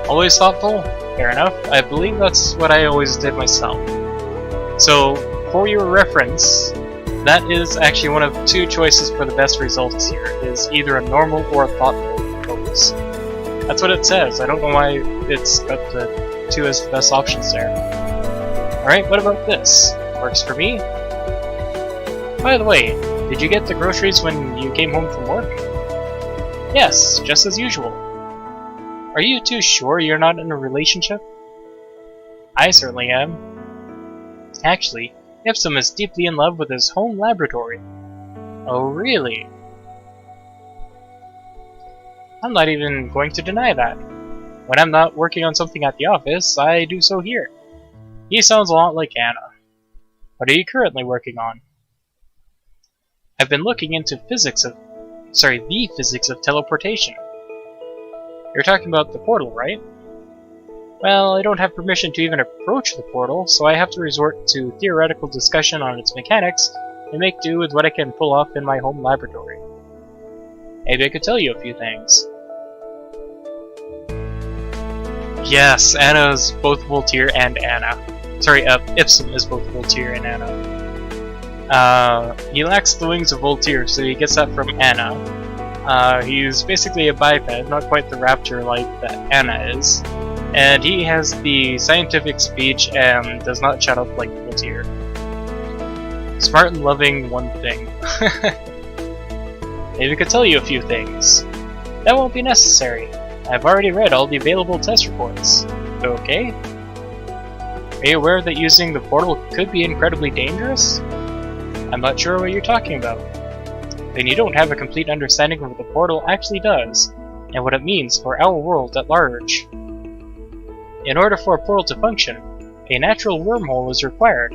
Always thoughtful? Fair enough. I believe that's what I always did myself. So, for your reference, that is actually one of two choices for the best results here. It is either a normal or a thoughtful pose. That's what it says. I don't know why it's got the two as the best options there. Alright, what about this? Works for me. By the way, did you get the groceries when you came home from work? Yes, just as usual. Are you too sure you're not in a relationship? I certainly am. Actually, Ipsum is deeply in love with his home laboratory. Oh, really? I'm not even going to deny that. When I'm not working on something at the office, I do so here. He sounds a lot like Anna. What are you currently working on? I've been looking into the physics of teleportation. You're talking about the portal, right? Well, I don't have permission to even approach the portal, so I have to resort to theoretical discussion on its mechanics and make do with what I can pull off in my home laboratory. Maybe I could tell you a few things. Yes, Anna is both Voltaire and Anna. Sorry, Ipsum is both Voltaire and Anna. He lacks the wings of Voltaire, so he gets that from Anna. He's basically a biped, not quite the raptor like that Anna is. And he has the scientific speech and does not shut up like Voltaire. Smart and loving, one thing. Maybe I could tell you a few things. That won't be necessary. I've already read all the available test reports. Okay? Are you aware that using the portal could be incredibly dangerous? I'm not sure what you're talking about. Then you don't have a complete understanding of what the portal actually does, and what it means for our world at large. In order for a portal to function, a natural wormhole is required.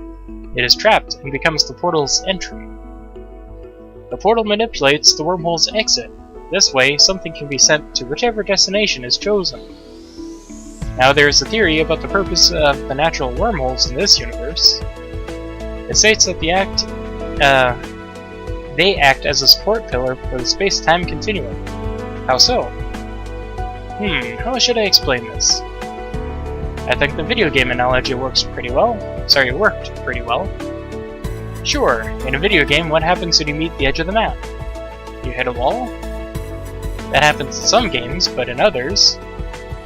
It is trapped and becomes the portal's entry. The portal manipulates the wormhole's exit. This way, something can be sent to whichever destination is chosen. Now there is a theory about the purpose of the natural wormholes in this universe. It states that they act as a support pillar for the space-time continuum. How so? How should I explain this? I think the video game analogy worked pretty well. Sure, in a video game, what happens when you meet the edge of the map? You hit a wall? That happens in some games, but in others,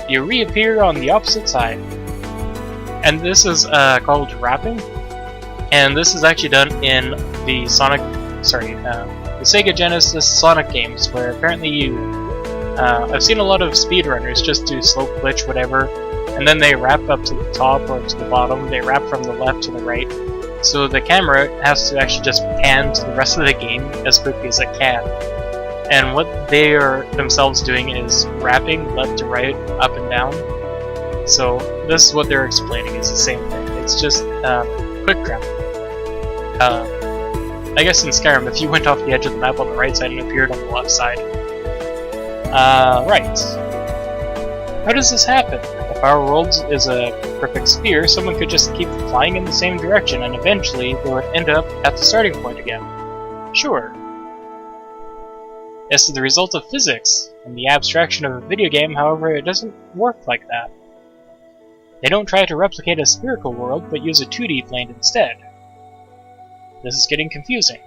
you reappear on the opposite side. And this is called wrapping, and this is actually done in the the Sega Genesis Sonic games, where apparently I've seen a lot of speedrunners just do slow glitch, whatever, and then they wrap up to the top or to the bottom. They wrap from the left to the right, so the camera has to actually just pan to the rest of the game as quickly as it can. And what they are themselves doing is wrapping left to right, up and down. So this is what they're explaining, is the same thing. It's just quick wrap. I guess in Skyrim, if you went off the edge of the map on the right side and appeared on the left side. Right. How does this happen? If our world is a perfect sphere, someone could just keep flying in the same direction and eventually they would end up at the starting point again. Sure. This is the result of physics. In the abstraction of a video game, however, it doesn't work like that. They don't try to replicate a spherical world, but use a 2D plane instead. This is getting confusing.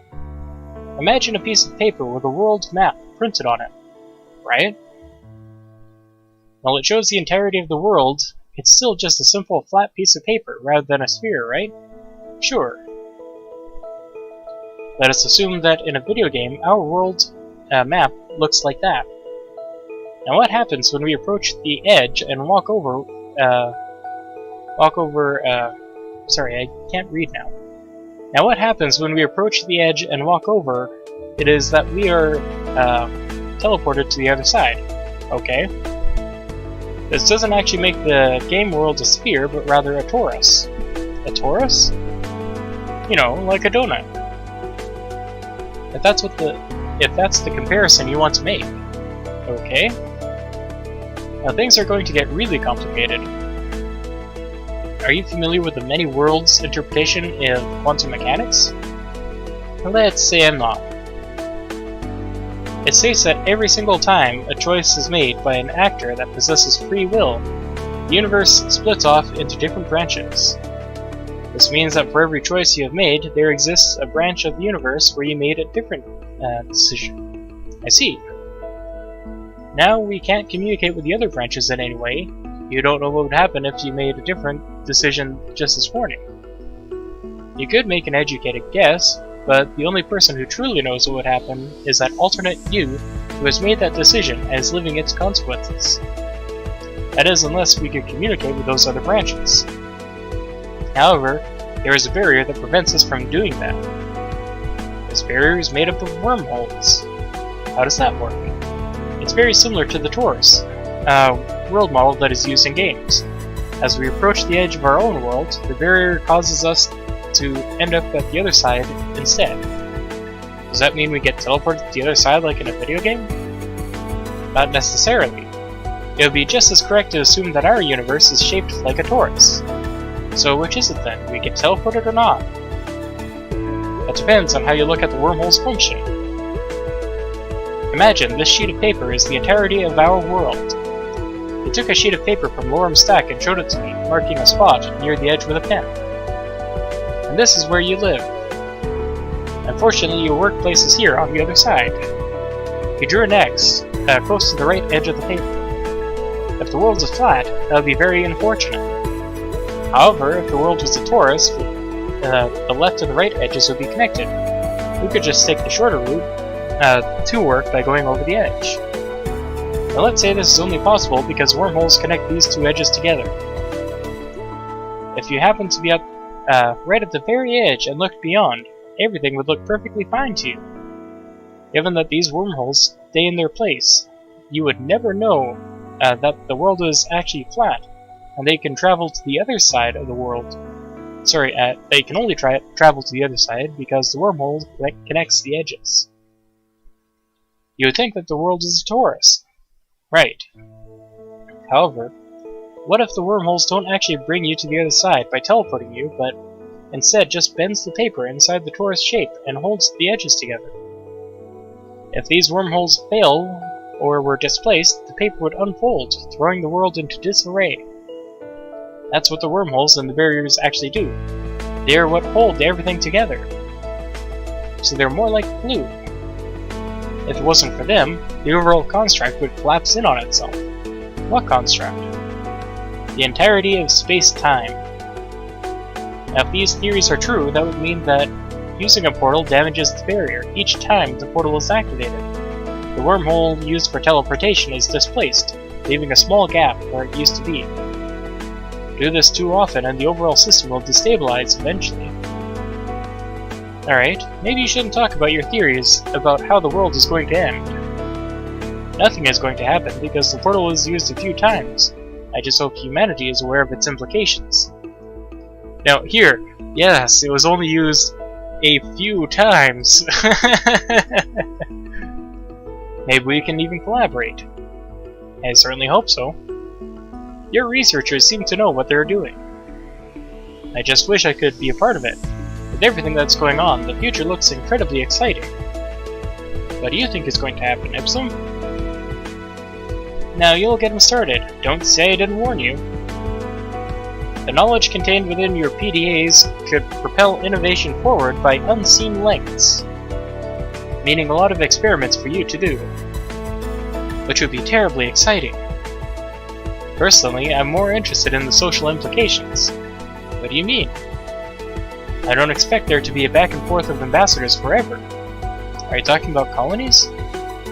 Imagine a piece of paper with a world map printed on it, right? While it shows the entirety of the world, it's still just a simple flat piece of paper rather than a sphere, right? Sure. Let us assume that in a video game, our world map looks like that. Now what happens when we approach the edge and walk over, sorry, I can't read now. Now what happens when we approach the edge and walk over, it is that we are teleported to the other side. Okay. This doesn't actually make the game world a sphere, but rather a torus. A torus? You know, like a donut. If that's the comparison you want to make. Okay. Now things are going to get really complicated. Are you familiar with the many worlds interpretation of quantum mechanics? Let's say I'm not. It states that every single time a choice is made by an actor that possesses free will, the universe splits off into different branches. This means that for every choice you have made, there exists a branch of the universe where you made a different decision. I see. Now we can't communicate with the other branches in any way. You don't know what would happen if you made a different decision just this morning. You could make an educated guess, but the only person who truly knows what would happen is that alternate you who has made that decision and is living its consequences. That is, unless we could communicate with those other branches. However, there is a barrier that prevents us from doing that. This barrier is made up of wormholes. How does that work? It's very similar to the torus world model that is used in games. As we approach the edge of our own world, the barrier causes us to end up at the other side instead. Does that mean we get teleported to the other side like in a video game? Not necessarily. It would be just as correct to assume that our universe is shaped like a torus. So which is it then? We get teleported or not? That depends on how you look at the wormhole's function. Imagine this sheet of paper is the entirety of our world. They took a sheet of paper from Lorem's stack and showed it to me, marking a spot near the edge with a pen. And this is where you live. Unfortunately, your workplace is here on the other side. You drew an X, close to the right edge of the paper. If the world is flat, that would be very unfortunate. However, if the world was a torus, the left and the right edges would be connected. We could just take the shorter route to work by going over the edge. Now let's say this is only possible because wormholes connect these two edges together. If you happen to be up right at the very edge and looked beyond, everything would look perfectly fine to you. Given that these wormholes stay in their place, you would never know that the world is actually flat, and they can travel to the other side of the world. Sorry, they can only travel to the other side because the wormhole connects the edges. You would think that the world is a torus. Right. However, what if the wormholes don't actually bring you to the other side by teleporting you, but instead just bends the paper inside the torus shape and holds the edges together? If these wormholes fail or were displaced, the paper would unfold, throwing the world into disarray. That's what the wormholes and the barriers actually do. They are what hold everything together. So they're more like glue. If it wasn't for them, the overall construct would collapse in on itself. What construct? The entirety of space-time. Now, if these theories are true, that would mean that using a portal damages the barrier each time the portal is activated. The wormhole used for teleportation is displaced, leaving a small gap where it used to be. Do this too often and the overall system will destabilize eventually. Alright, maybe you shouldn't talk about your theories about how the world is going to end. Nothing is going to happen because the portal is used a few times. I just hope humanity is aware of its implications. Now here, yes, it was only used a few times. Maybe we can even collaborate. I certainly hope so. Your researchers seem to know what they're doing. I just wish I could be a part of it. With everything that's going on, the future looks incredibly exciting. What do you think is going to happen, Ipsum? Now you'll get him started. Don't say I didn't warn you. The knowledge contained within your PDAs could propel innovation forward by unseen lengths, meaning a lot of experiments for you to do, which would be terribly exciting. Personally, I'm more interested in the social implications. What do you mean? I don't expect there to be a back and forth of ambassadors forever. Are you talking about colonies?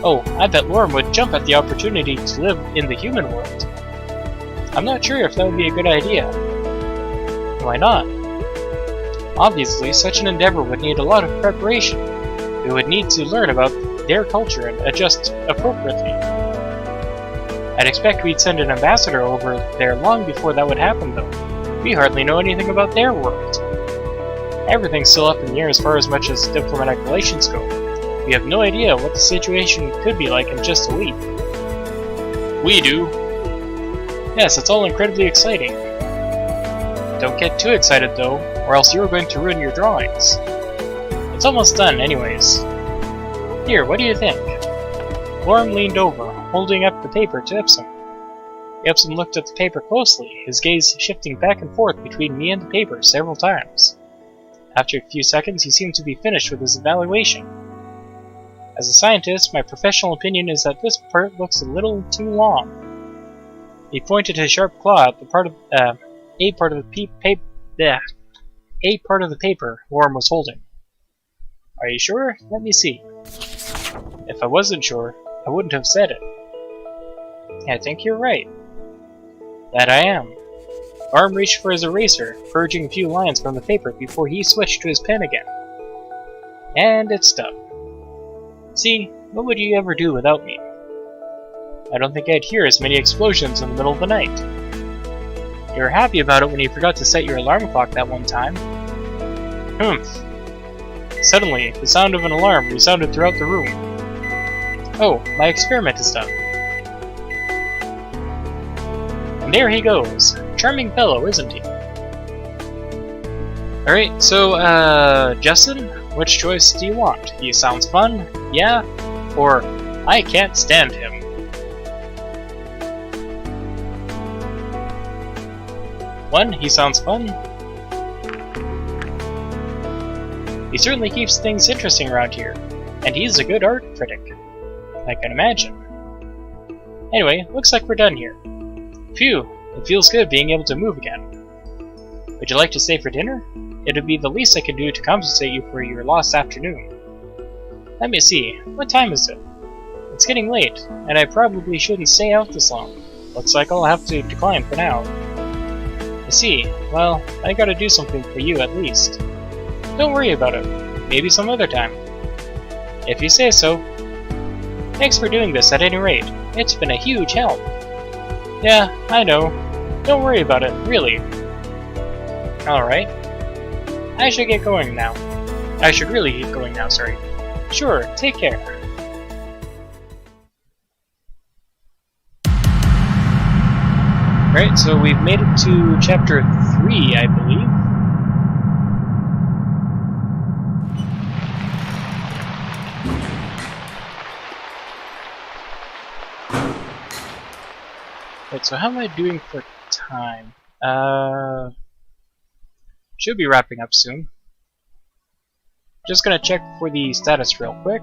Oh, I bet Lorem would jump at the opportunity to live in the human world. I'm not sure if that would be a good idea. Why not? Obviously, such an endeavor would need a lot of preparation. We would need to learn about their culture and adjust appropriately. I'd expect we'd send an ambassador over there long before that would happen, though. We hardly know anything about their world. Everything's still up in the air as far as much as diplomatic relations go. We have no idea what the situation could be like in just a week. We do. Yes, it's all incredibly exciting. Don't get too excited though, or else you're going to ruin your drawings. It's almost done anyways. Here, what do you think? Lorem leaned over, holding up the paper to Ipsum. Ipsum looked at the paper closely, his gaze shifting back and forth between me and the paper several times. After a few seconds, he seemed to be finished with his evaluation. As a scientist, my professional opinion is that this part looks a little too long. He pointed his sharp claw at the part of a part of the paper Lorem was holding. Are you sure? Let me see. If I wasn't sure, I wouldn't have said it. I think you're right. That I am. Lorem reached for his eraser, purging a few lines from the paper before he switched to his pen again. And it stuck. See, what would you ever do without me? I don't think I'd hear as many explosions in the middle of the night. You were happy about it when you forgot to set your alarm clock that one time. Humph. Suddenly, the sound of an alarm resounded throughout the room. Oh, my experiment is done. And there he goes. Charming fellow, isn't he? Alright, so, Justin, which choice do you want? He sounds fun, yeah? Or, I can't stand him. One, he sounds fun. He certainly keeps things interesting around here, and he's a good art critic. I can imagine. Anyway, looks like we're done here. Phew, it feels good being able to move again. Would you like to stay for dinner? It would be the least I could do to compensate you for your lost afternoon. Let me see, what time is it? It's getting late, and I probably shouldn't stay out this long. Looks like I'll have to decline for now. I see. Well, I gotta do something for you at least. Don't worry about it. Maybe some other time. If you say so. Thanks for doing this at any rate. It's been a huge help. Yeah, I know. Don't worry about it, really. Alright. I should get going now. I should really get going now, sorry. Sure, take care. Alright, so we've made it to chapter 3, I believe. Right, so how am I doing for time? Should be wrapping up soon. Just gonna check for the status real quick.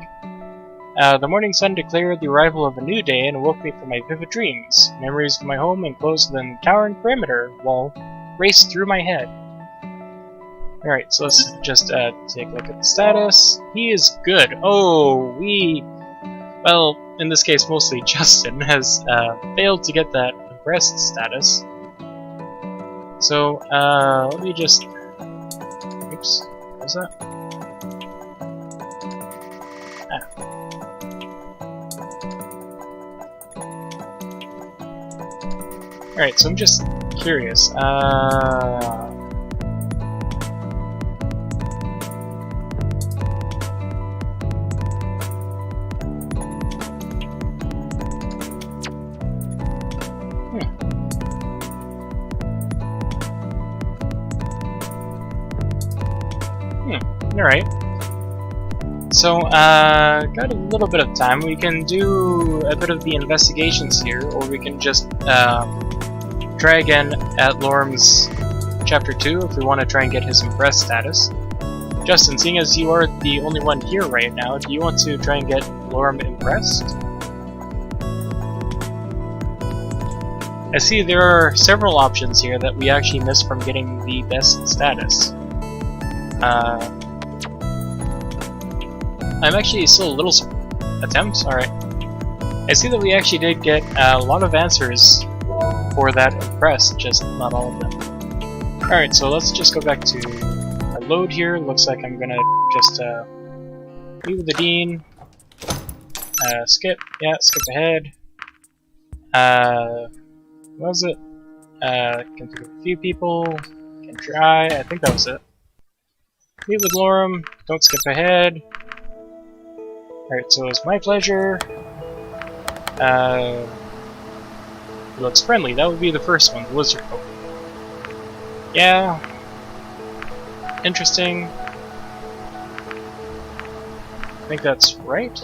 The morning sun declared the arrival of a new day and awoke me from my vivid dreams. Memories of my home enclosed within the towering perimeter wall raced through my head. Alright, so let's just take a look at the status. He is good. Oh, well, in this case mostly Justin, has failed to get that impressed status. So, let me just... Oops, what was that? Alright, so I'm just curious. Alright. So, got a little bit of time. We can do a bit of the investigations here, or we can just, try again at Lorem's Chapter 2 if we want to try and get his impressed status. Justin, seeing as you are the only one here right now, do you want to try and get Lorem impressed? I see there are several options here that we actually missed from getting the best status. I'm actually still a little attempts. Alright. I see that we actually did get a lot of answers for that impressed, just not all of them. Alright, so let's just go back to our load here. Looks like I'm gonna just meet with the dean. Skip. Yeah, skip ahead. What was it? Can think of a few people. Can try. I think that was it. Meet with Lorem. Don't skip ahead. Alright, so it's my pleasure. He looks friendly. That would be the first one, the lizard folk. Yeah. Interesting. I think that's right.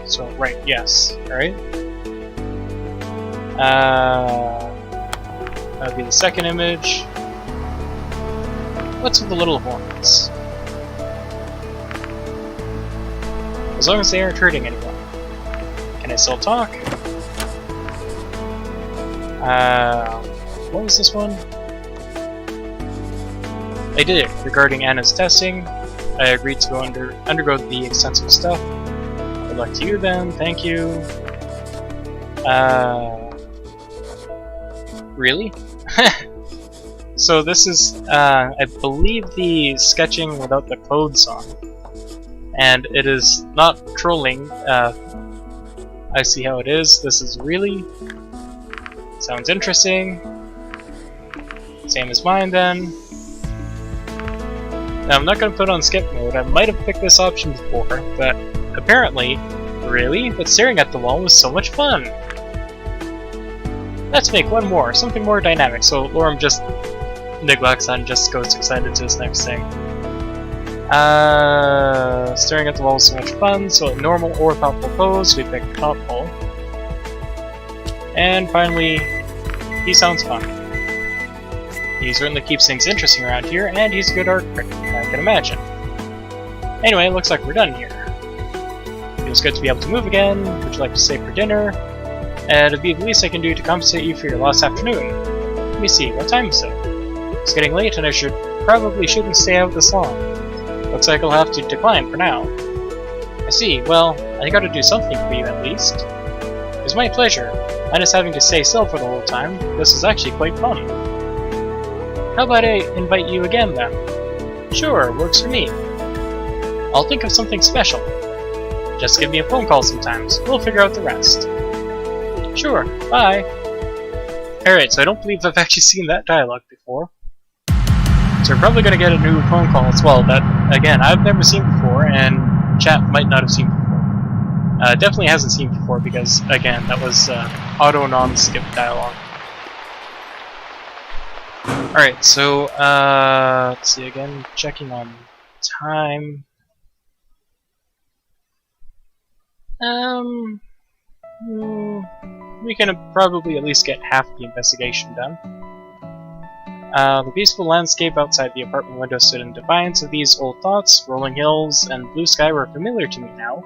So, right, yes. Alright. That would be the second image. What's with the little horns? As long as they aren't hurting anyone. Can I still talk? What was this one? I did it regarding Anna's testing. I agreed to go undergo the extensive stuff. Good luck to you then, thank you. Really? So this is, I believe, the sketching without the clothes on. And it is not trolling. I see how it is. This is really... Sounds interesting. Same as mine then. Now I'm not going to put on skip mode. I might have picked this option before, but apparently, really? But staring at the wall was so much fun! Let's make one more, something more dynamic. So Lorem just neglects and just goes excited to his next thing. Staring at the wall was so much fun, so a normal or thoughtful pose, we pick thoughtful. And finally, he sounds fun. He certainly keeps things interesting around here, and he's a good art critic, I can imagine. Anyway, looks like we're done here. Feels good to be able to move again. Would you like to stay for dinner? It'd be the least I can do to compensate you for your lost afternoon. Let me see, what time is it? It's getting late and I probably shouldn't stay out this long. Looks like I'll have to decline for now. I see, well, I gotta do something for you at least. It was my pleasure. Minus having to stay still for the whole time, this is actually quite fun. How about I invite you again then? Sure, works for me. I'll think of something special. Just give me a phone call sometimes. We'll figure out the rest. Sure, bye. Alright, so I don't believe I've actually seen that dialogue before. So we're probably going to get a new phone call as well that, again, I've never seen before, and chat might not have seen before. Definitely hasn't seen before because, again, that was auto non-skip dialogue. Alright, so, let's see again, checking on time. We can probably at least get half the investigation done. The peaceful landscape outside the apartment window stood in defiance of these old thoughts. Rolling hills and blue sky were familiar to me now,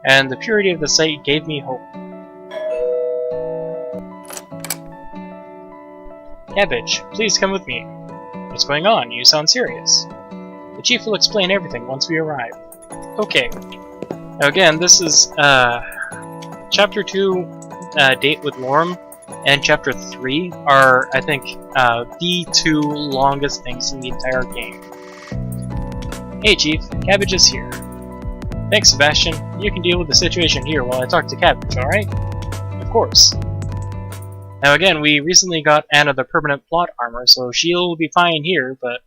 and the purity of the sight gave me hope. Cabbage, please come with me. What's going on? You sound serious. The chief will explain everything once we arrive. Okay. Now again, this is Chapter 2, Date with Lorem, and Chapter 3 are, I think, the two longest things in the entire game. Hey Chief, Cabbage is here. Thanks, Sebastian. You can deal with the situation here while I talk to Cabbage, alright? Of course. Now again, we recently got Anna the permanent plot armor, so she'll be fine here, but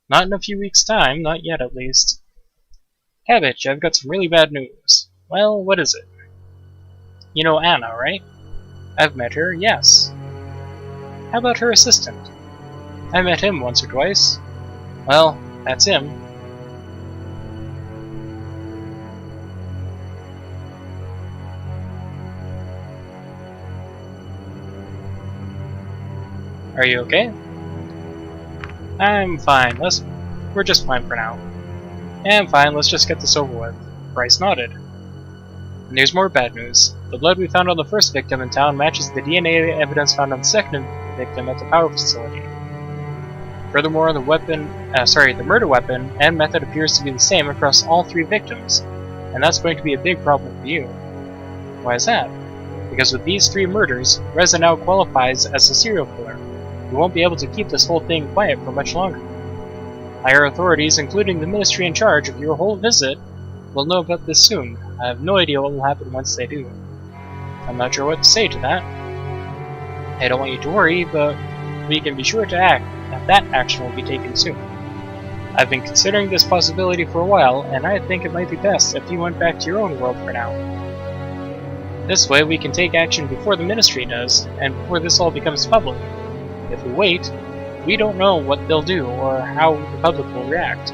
not in a few weeks' time, not yet at least. Cabbage, I've got some really bad news. Well, what is it? You know Anna, right? I've met her, yes. How about her assistant? I met him once or twice. Well, that's him. Are you okay? I'm fine. We're just fine for now. I'm fine, let's just get this over with. Bryce nodded. And there's more bad news. The blood we found on the first victim in town matches the DNA evidence found on the second victim at the power facility. Furthermore, the murder weapon and method appears to be the same across all three victims, and that's going to be a big problem for you. Why is that? Because with these three murders, Reza now qualifies as a serial killer. We won't be able to keep this whole thing quiet for much longer. Higher authorities, including the ministry in charge of your whole visit, will know about this soon. I have no idea what will happen once they do. I'm not sure what to say to that. I don't want you to worry, but we can be sure to act, and that action will be taken soon. I've been considering this possibility for a while, and I think it might be best if you went back to your own world for now. This way we can take action before the ministry does, and before this all becomes public. If we wait, we don't know what they'll do or how the public will react.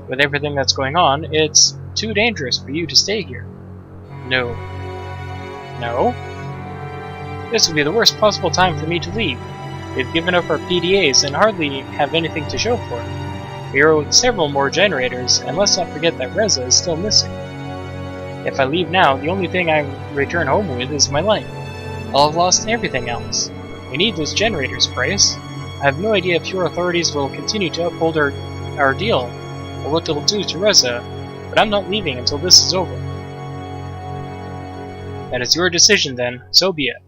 With everything that's going on, it's too dangerous for you to stay here. No. No? This would be the worst possible time for me to leave. We've given up our PDAs and hardly have anything to show for it. We are with several more generators, and let's not forget that Reza is still missing. If I leave now, the only thing I return home with is my life. I'll have lost everything else. We need those generators, Bryce. I have no idea if your authorities will continue to uphold our deal, or what they'll do to Reza, but I'm not leaving until this is over. That is your decision then, so be it.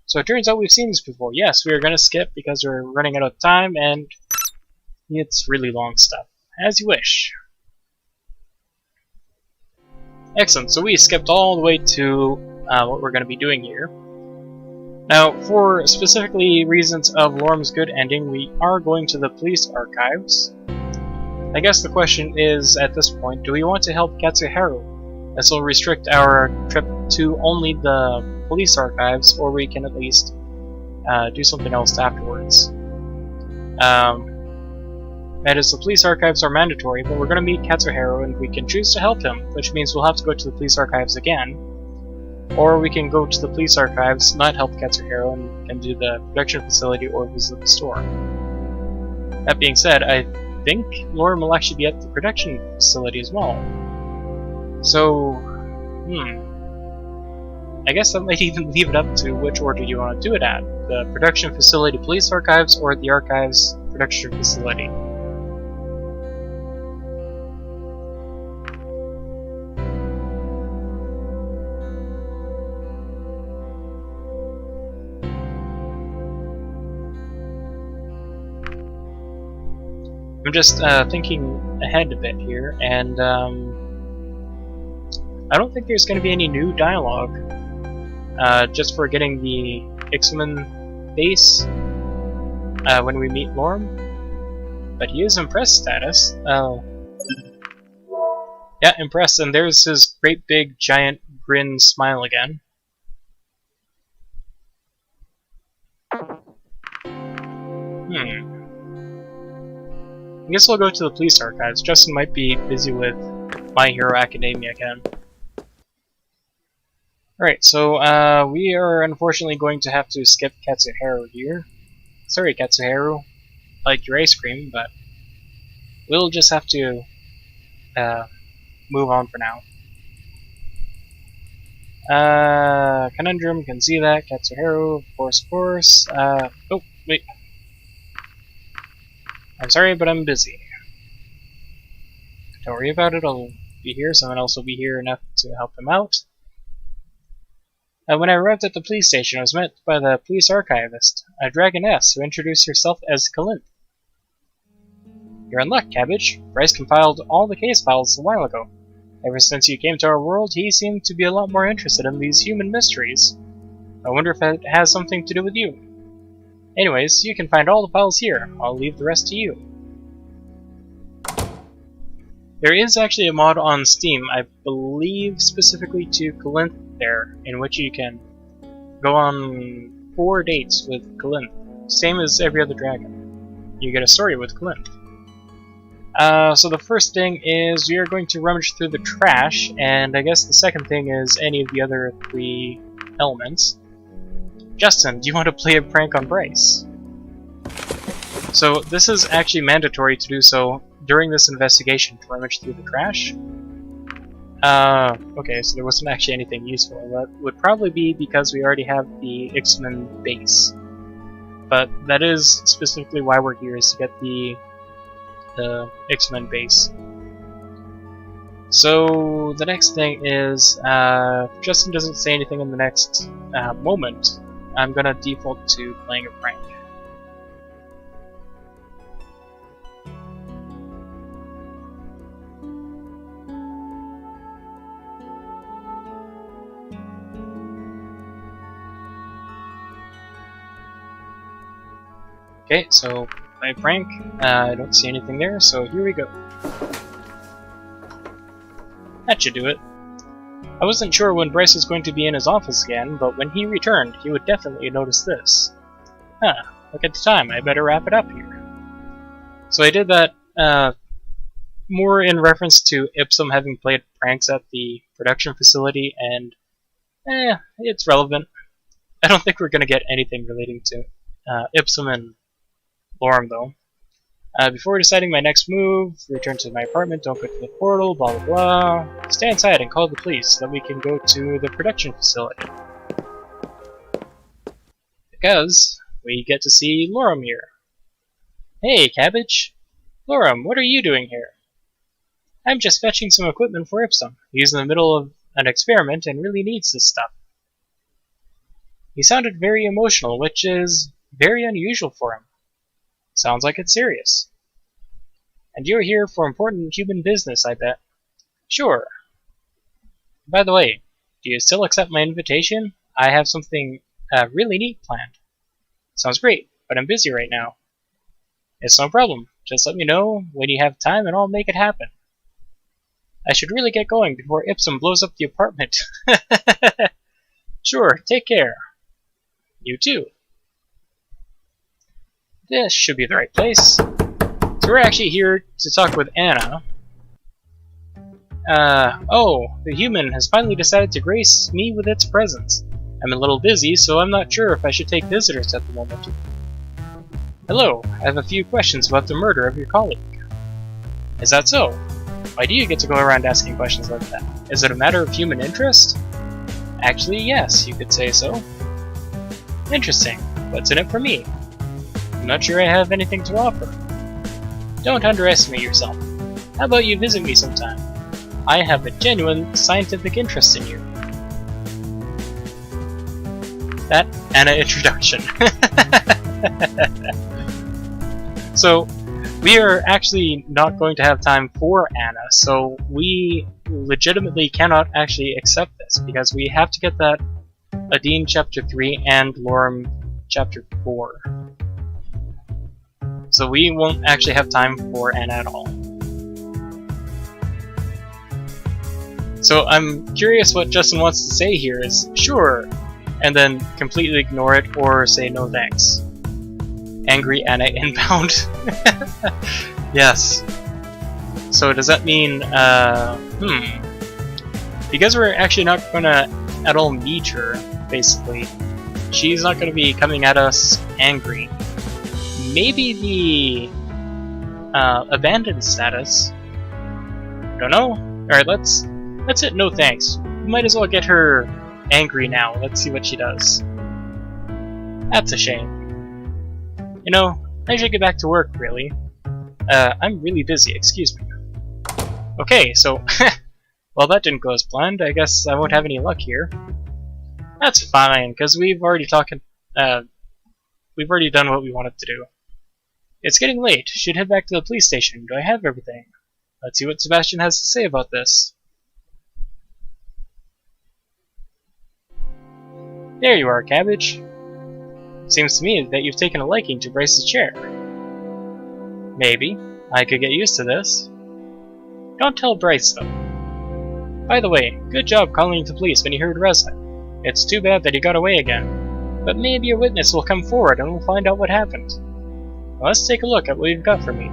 So it turns out we've seen this before. Yes, we are going to skip because we're running out of time, and it's really long stuff. As you wish. Excellent, so we skipped all the way to what we're going to be doing here. Now, for specifically reasons of Lorem's good ending, we are going to the police archives. I guess the question is, at this point, do we want to help Katsuharu? This will restrict our trip to only the police archives, or we can at least do something else afterwards. That is, the police archives are mandatory, but we're going to meet Katsuharu and we can choose to help him, which means we'll have to go to the police archives again. Or we can go to the police archives, not help Katsuharu, and do the production facility or visit the store. That being said, I think Lorem will actually be at the production facility as well. So, I guess that might even leave it up to which order you want to do it at. The production facility police archives or the archives production facility. I'm just thinking ahead a bit here, and I don't think there's going to be any new dialogue just for getting the Ixamen base when we meet Lorem. But he is impressed status. Yeah, impressed, and there's his great big giant grin smile again. I guess we'll go to the police archives. Justin might be busy with My Hero Academia again. Alright, so we are unfortunately going to have to skip Katsuharu here. Sorry, Katsuharu. I like your ice cream, but we'll just have to move on for now. Conundrum, can see that. Katsuharu, of course. Oh, wait. I'm sorry, but I'm busy. Don't worry about it, I'll be here. Someone else will be here enough to help him out. When I arrived at the police station, I was met by the police archivist, a dragoness, who introduced herself as Kalinth. You're in luck, Cabbage. Bryce compiled all the case files a while ago. Ever since you came to our world, he seemed to be a lot more interested in these human mysteries. I wonder if it has something to do with you. Anyways, you can find all the files here. I'll leave the rest to you. There is actually a mod on Steam, I believe specifically to Calinth there, in which you can go on 4 dates with Calinth. Same as every other dragon. You get a story with Calinth. So the first thing is we are going to rummage through the trash, and I guess the second thing is any of the other 3 elements. Justin, do you want to play a prank on Bryce? So this is actually mandatory to do so during this investigation to rummage through the trash. Okay, so there wasn't actually anything useful. That would probably be because we already have the Ixman base. But that is specifically why we're here, is to get the Ixman base. So the next thing is, if Justin doesn't say anything in the next moment, I'm gonna default to playing a prank. Okay, so play prank. I don't see anything there, so here we go. That should do it. I wasn't sure when Bryce was going to be in his office again, but when he returned, he would definitely notice this. Huh, look at the time, I better wrap it up here. So I did that more in reference to Ipsum having played pranks at the production facility, and it's relevant. I don't think we're going to get anything relating to Ipsum and Lorem, though. Before deciding my next move, return to my apartment, don't go to the portal, blah blah blah. Stay inside and call the police so that we can go to the production facility. Because we get to see Lorem here. Hey, Cabbage! Lorem, what are you doing here? I'm just fetching some equipment for Ipsum. He's in the middle of an experiment and really needs this stuff. He sounded very emotional, which is very unusual for him. Sounds like it's serious. And you're here for important human business, I bet. Sure. By the way, do you still accept my invitation? I have something really neat planned. Sounds great, but I'm busy right now. It's no problem. Just let me know when you have time and I'll make it happen. I should really get going before Ipsum blows up the apartment. Sure, take care. You too. This should be the right place. So we're actually here to talk with Anna. Oh, the human has finally decided to grace me with its presence. I'm a little busy, so I'm not sure if I should take visitors at the moment. Hello, I have a few questions about the murder of your colleague. Is that so? Why do you get to go around asking questions like that? Is it a matter of human interest? Actually, yes, you could say so. Interesting. What's in it for me? I'm not sure I have anything to offer. Don't underestimate yourself. How about you visit me sometime? I have a genuine scientific interest in you. That Anna introduction. So, we are actually not going to have time for Anna, so we legitimately cannot actually accept this, because we have to get that Adine Chapter 3 and Lorem Chapter 4. So we won't actually have time for Anna at all. So I'm curious what Justin wants to say here is, sure, and then completely ignore it or say no thanks. Angry Anna inbound. Yes. So does that mean, because we're actually not gonna at all meet her, basically, she's not gonna be coming at us angry. Maybe the abandoned status. Don't know. Alright, let's hit no thanks. We might as well get her angry now. Let's see what she does. That's a shame. You know, I should get back to work, really. I'm really busy, excuse me. Okay, so, well, that didn't go as planned. I guess I won't have any luck here. That's fine, because we've already done what we wanted to do. It's getting late. Should head back to the police station. Do I have everything? Let's see what Sebastian has to say about this. There you are, Cabbage. Seems to me that you've taken a liking to Bryce's chair. Maybe. I could get used to this. Don't tell Bryce, though. By the way, good job calling the police when you heard Reza. It's too bad that he got away again. But maybe a witness will come forward and we'll find out what happened. Well, let's take a look at what we've got for me.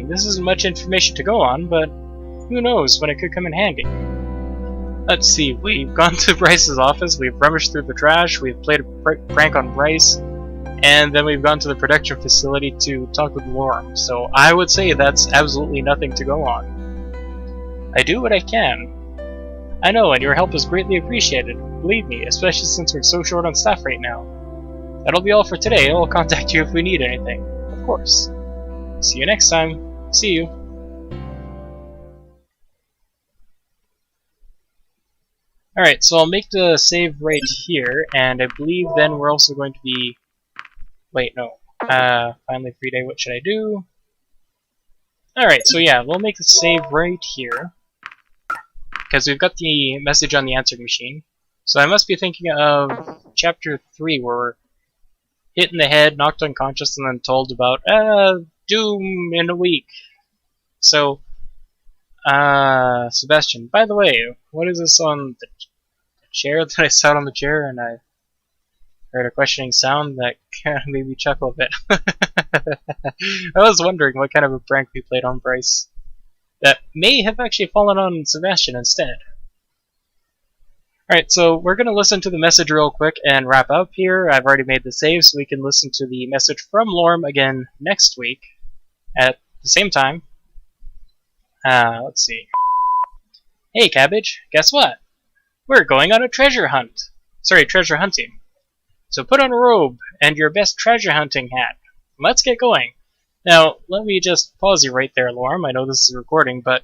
This isn't much information to go on, but who knows when it could come in handy. Let's see, we've gone to Bryce's office, we've rummaged through the trash, we've played a prank on Bryce, and then we've gone to the production facility to talk with Lorem, so I would say that's absolutely nothing to go on. I do what I can. I know, and your help is greatly appreciated, believe me, especially since we're so short on staff right now. That'll be all for today. I'll contact you if we need anything, of course. See you next time. See you. Alright, so I'll make the save right here, and I believe then we're also going to be... Wait, no. Finally free day, what should I do? Alright, so yeah, we'll make the save right here. Because we've got the message on the answering machine. So I must be thinking of Chapter 3, where we're hit in the head, knocked unconscious, and then told about, doom in a week. So, Sebastian, by the way, what is this on the chair that I sat on the chair and I heard a questioning sound that kind of made me chuckle a bit. I was wondering what kind of a prank we played on Bryce that may have actually fallen on Sebastian instead. Alright, so we're going to listen to the message real quick and wrap up here. I've already made the save, so we can listen to the message from Lorem again next week at the same time. Let's see. Hey, Cabbage, guess what? We're going on a treasure hunt. Sorry, treasure hunting. So put on a robe and your best treasure hunting hat. Let's get going. Now, let me just pause you right there, Lorem. I know this is recording, but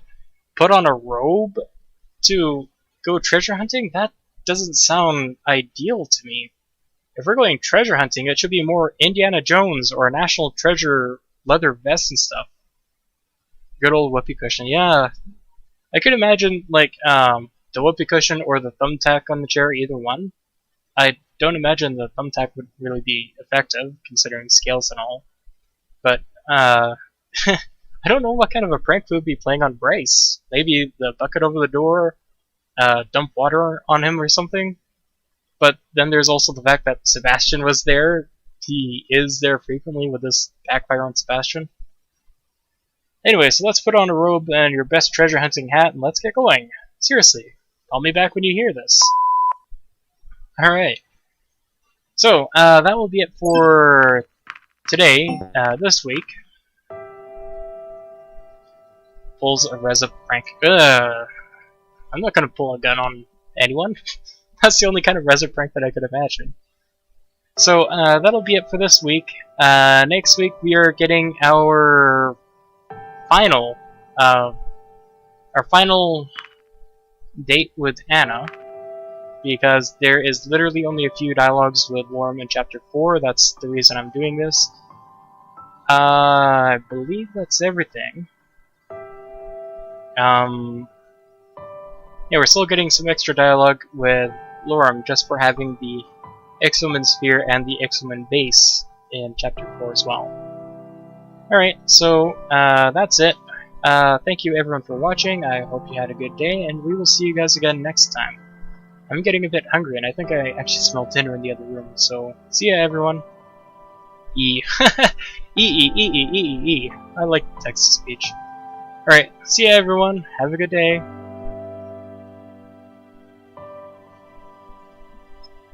put on a robe to go treasure hunting? That doesn't sound ideal to me. If we're going treasure hunting, it should be more Indiana Jones or National Treasure leather vests and stuff. Good old whoopee cushion. Yeah, I could imagine like the whoopee cushion or the thumbtack on the chair, either one. I don't imagine the thumbtack would really be effective, considering scales and all. But I don't know what kind of a prank we would be playing on Bryce. Maybe the bucket over the door, dump water on him or something. But then there's also the fact that Sebastian was there. He is there frequently. With this backfire on Sebastian? Anyway, so let's put on a robe and your best treasure hunting hat and let's get going. Seriously, call me back when you hear this. Alright. So, that will be it for today, this week. Pulls a Reza prank. I'm not gonna pull a gun on anyone. That's the only kind of Reza prank that I could imagine. So, that'll be it for this week. Next week we are getting our final date with Anna, because there is literally only a few dialogues with Lorem in Chapter 4. That's the reason I'm doing this. I believe that's everything. Yeah, we're still getting some extra dialogue with Lorem just for having the Exoman Sphere and the Exoman Base in Chapter 4 as well. Alright, so that's it. Thank you everyone for watching. I hope you had a good day, and we will see you guys again next time. I'm getting a bit hungry, and I think I actually smell dinner in the other room, so see ya everyone. E. E. I like text-to-speech. Alright, see ya everyone. Have a good day.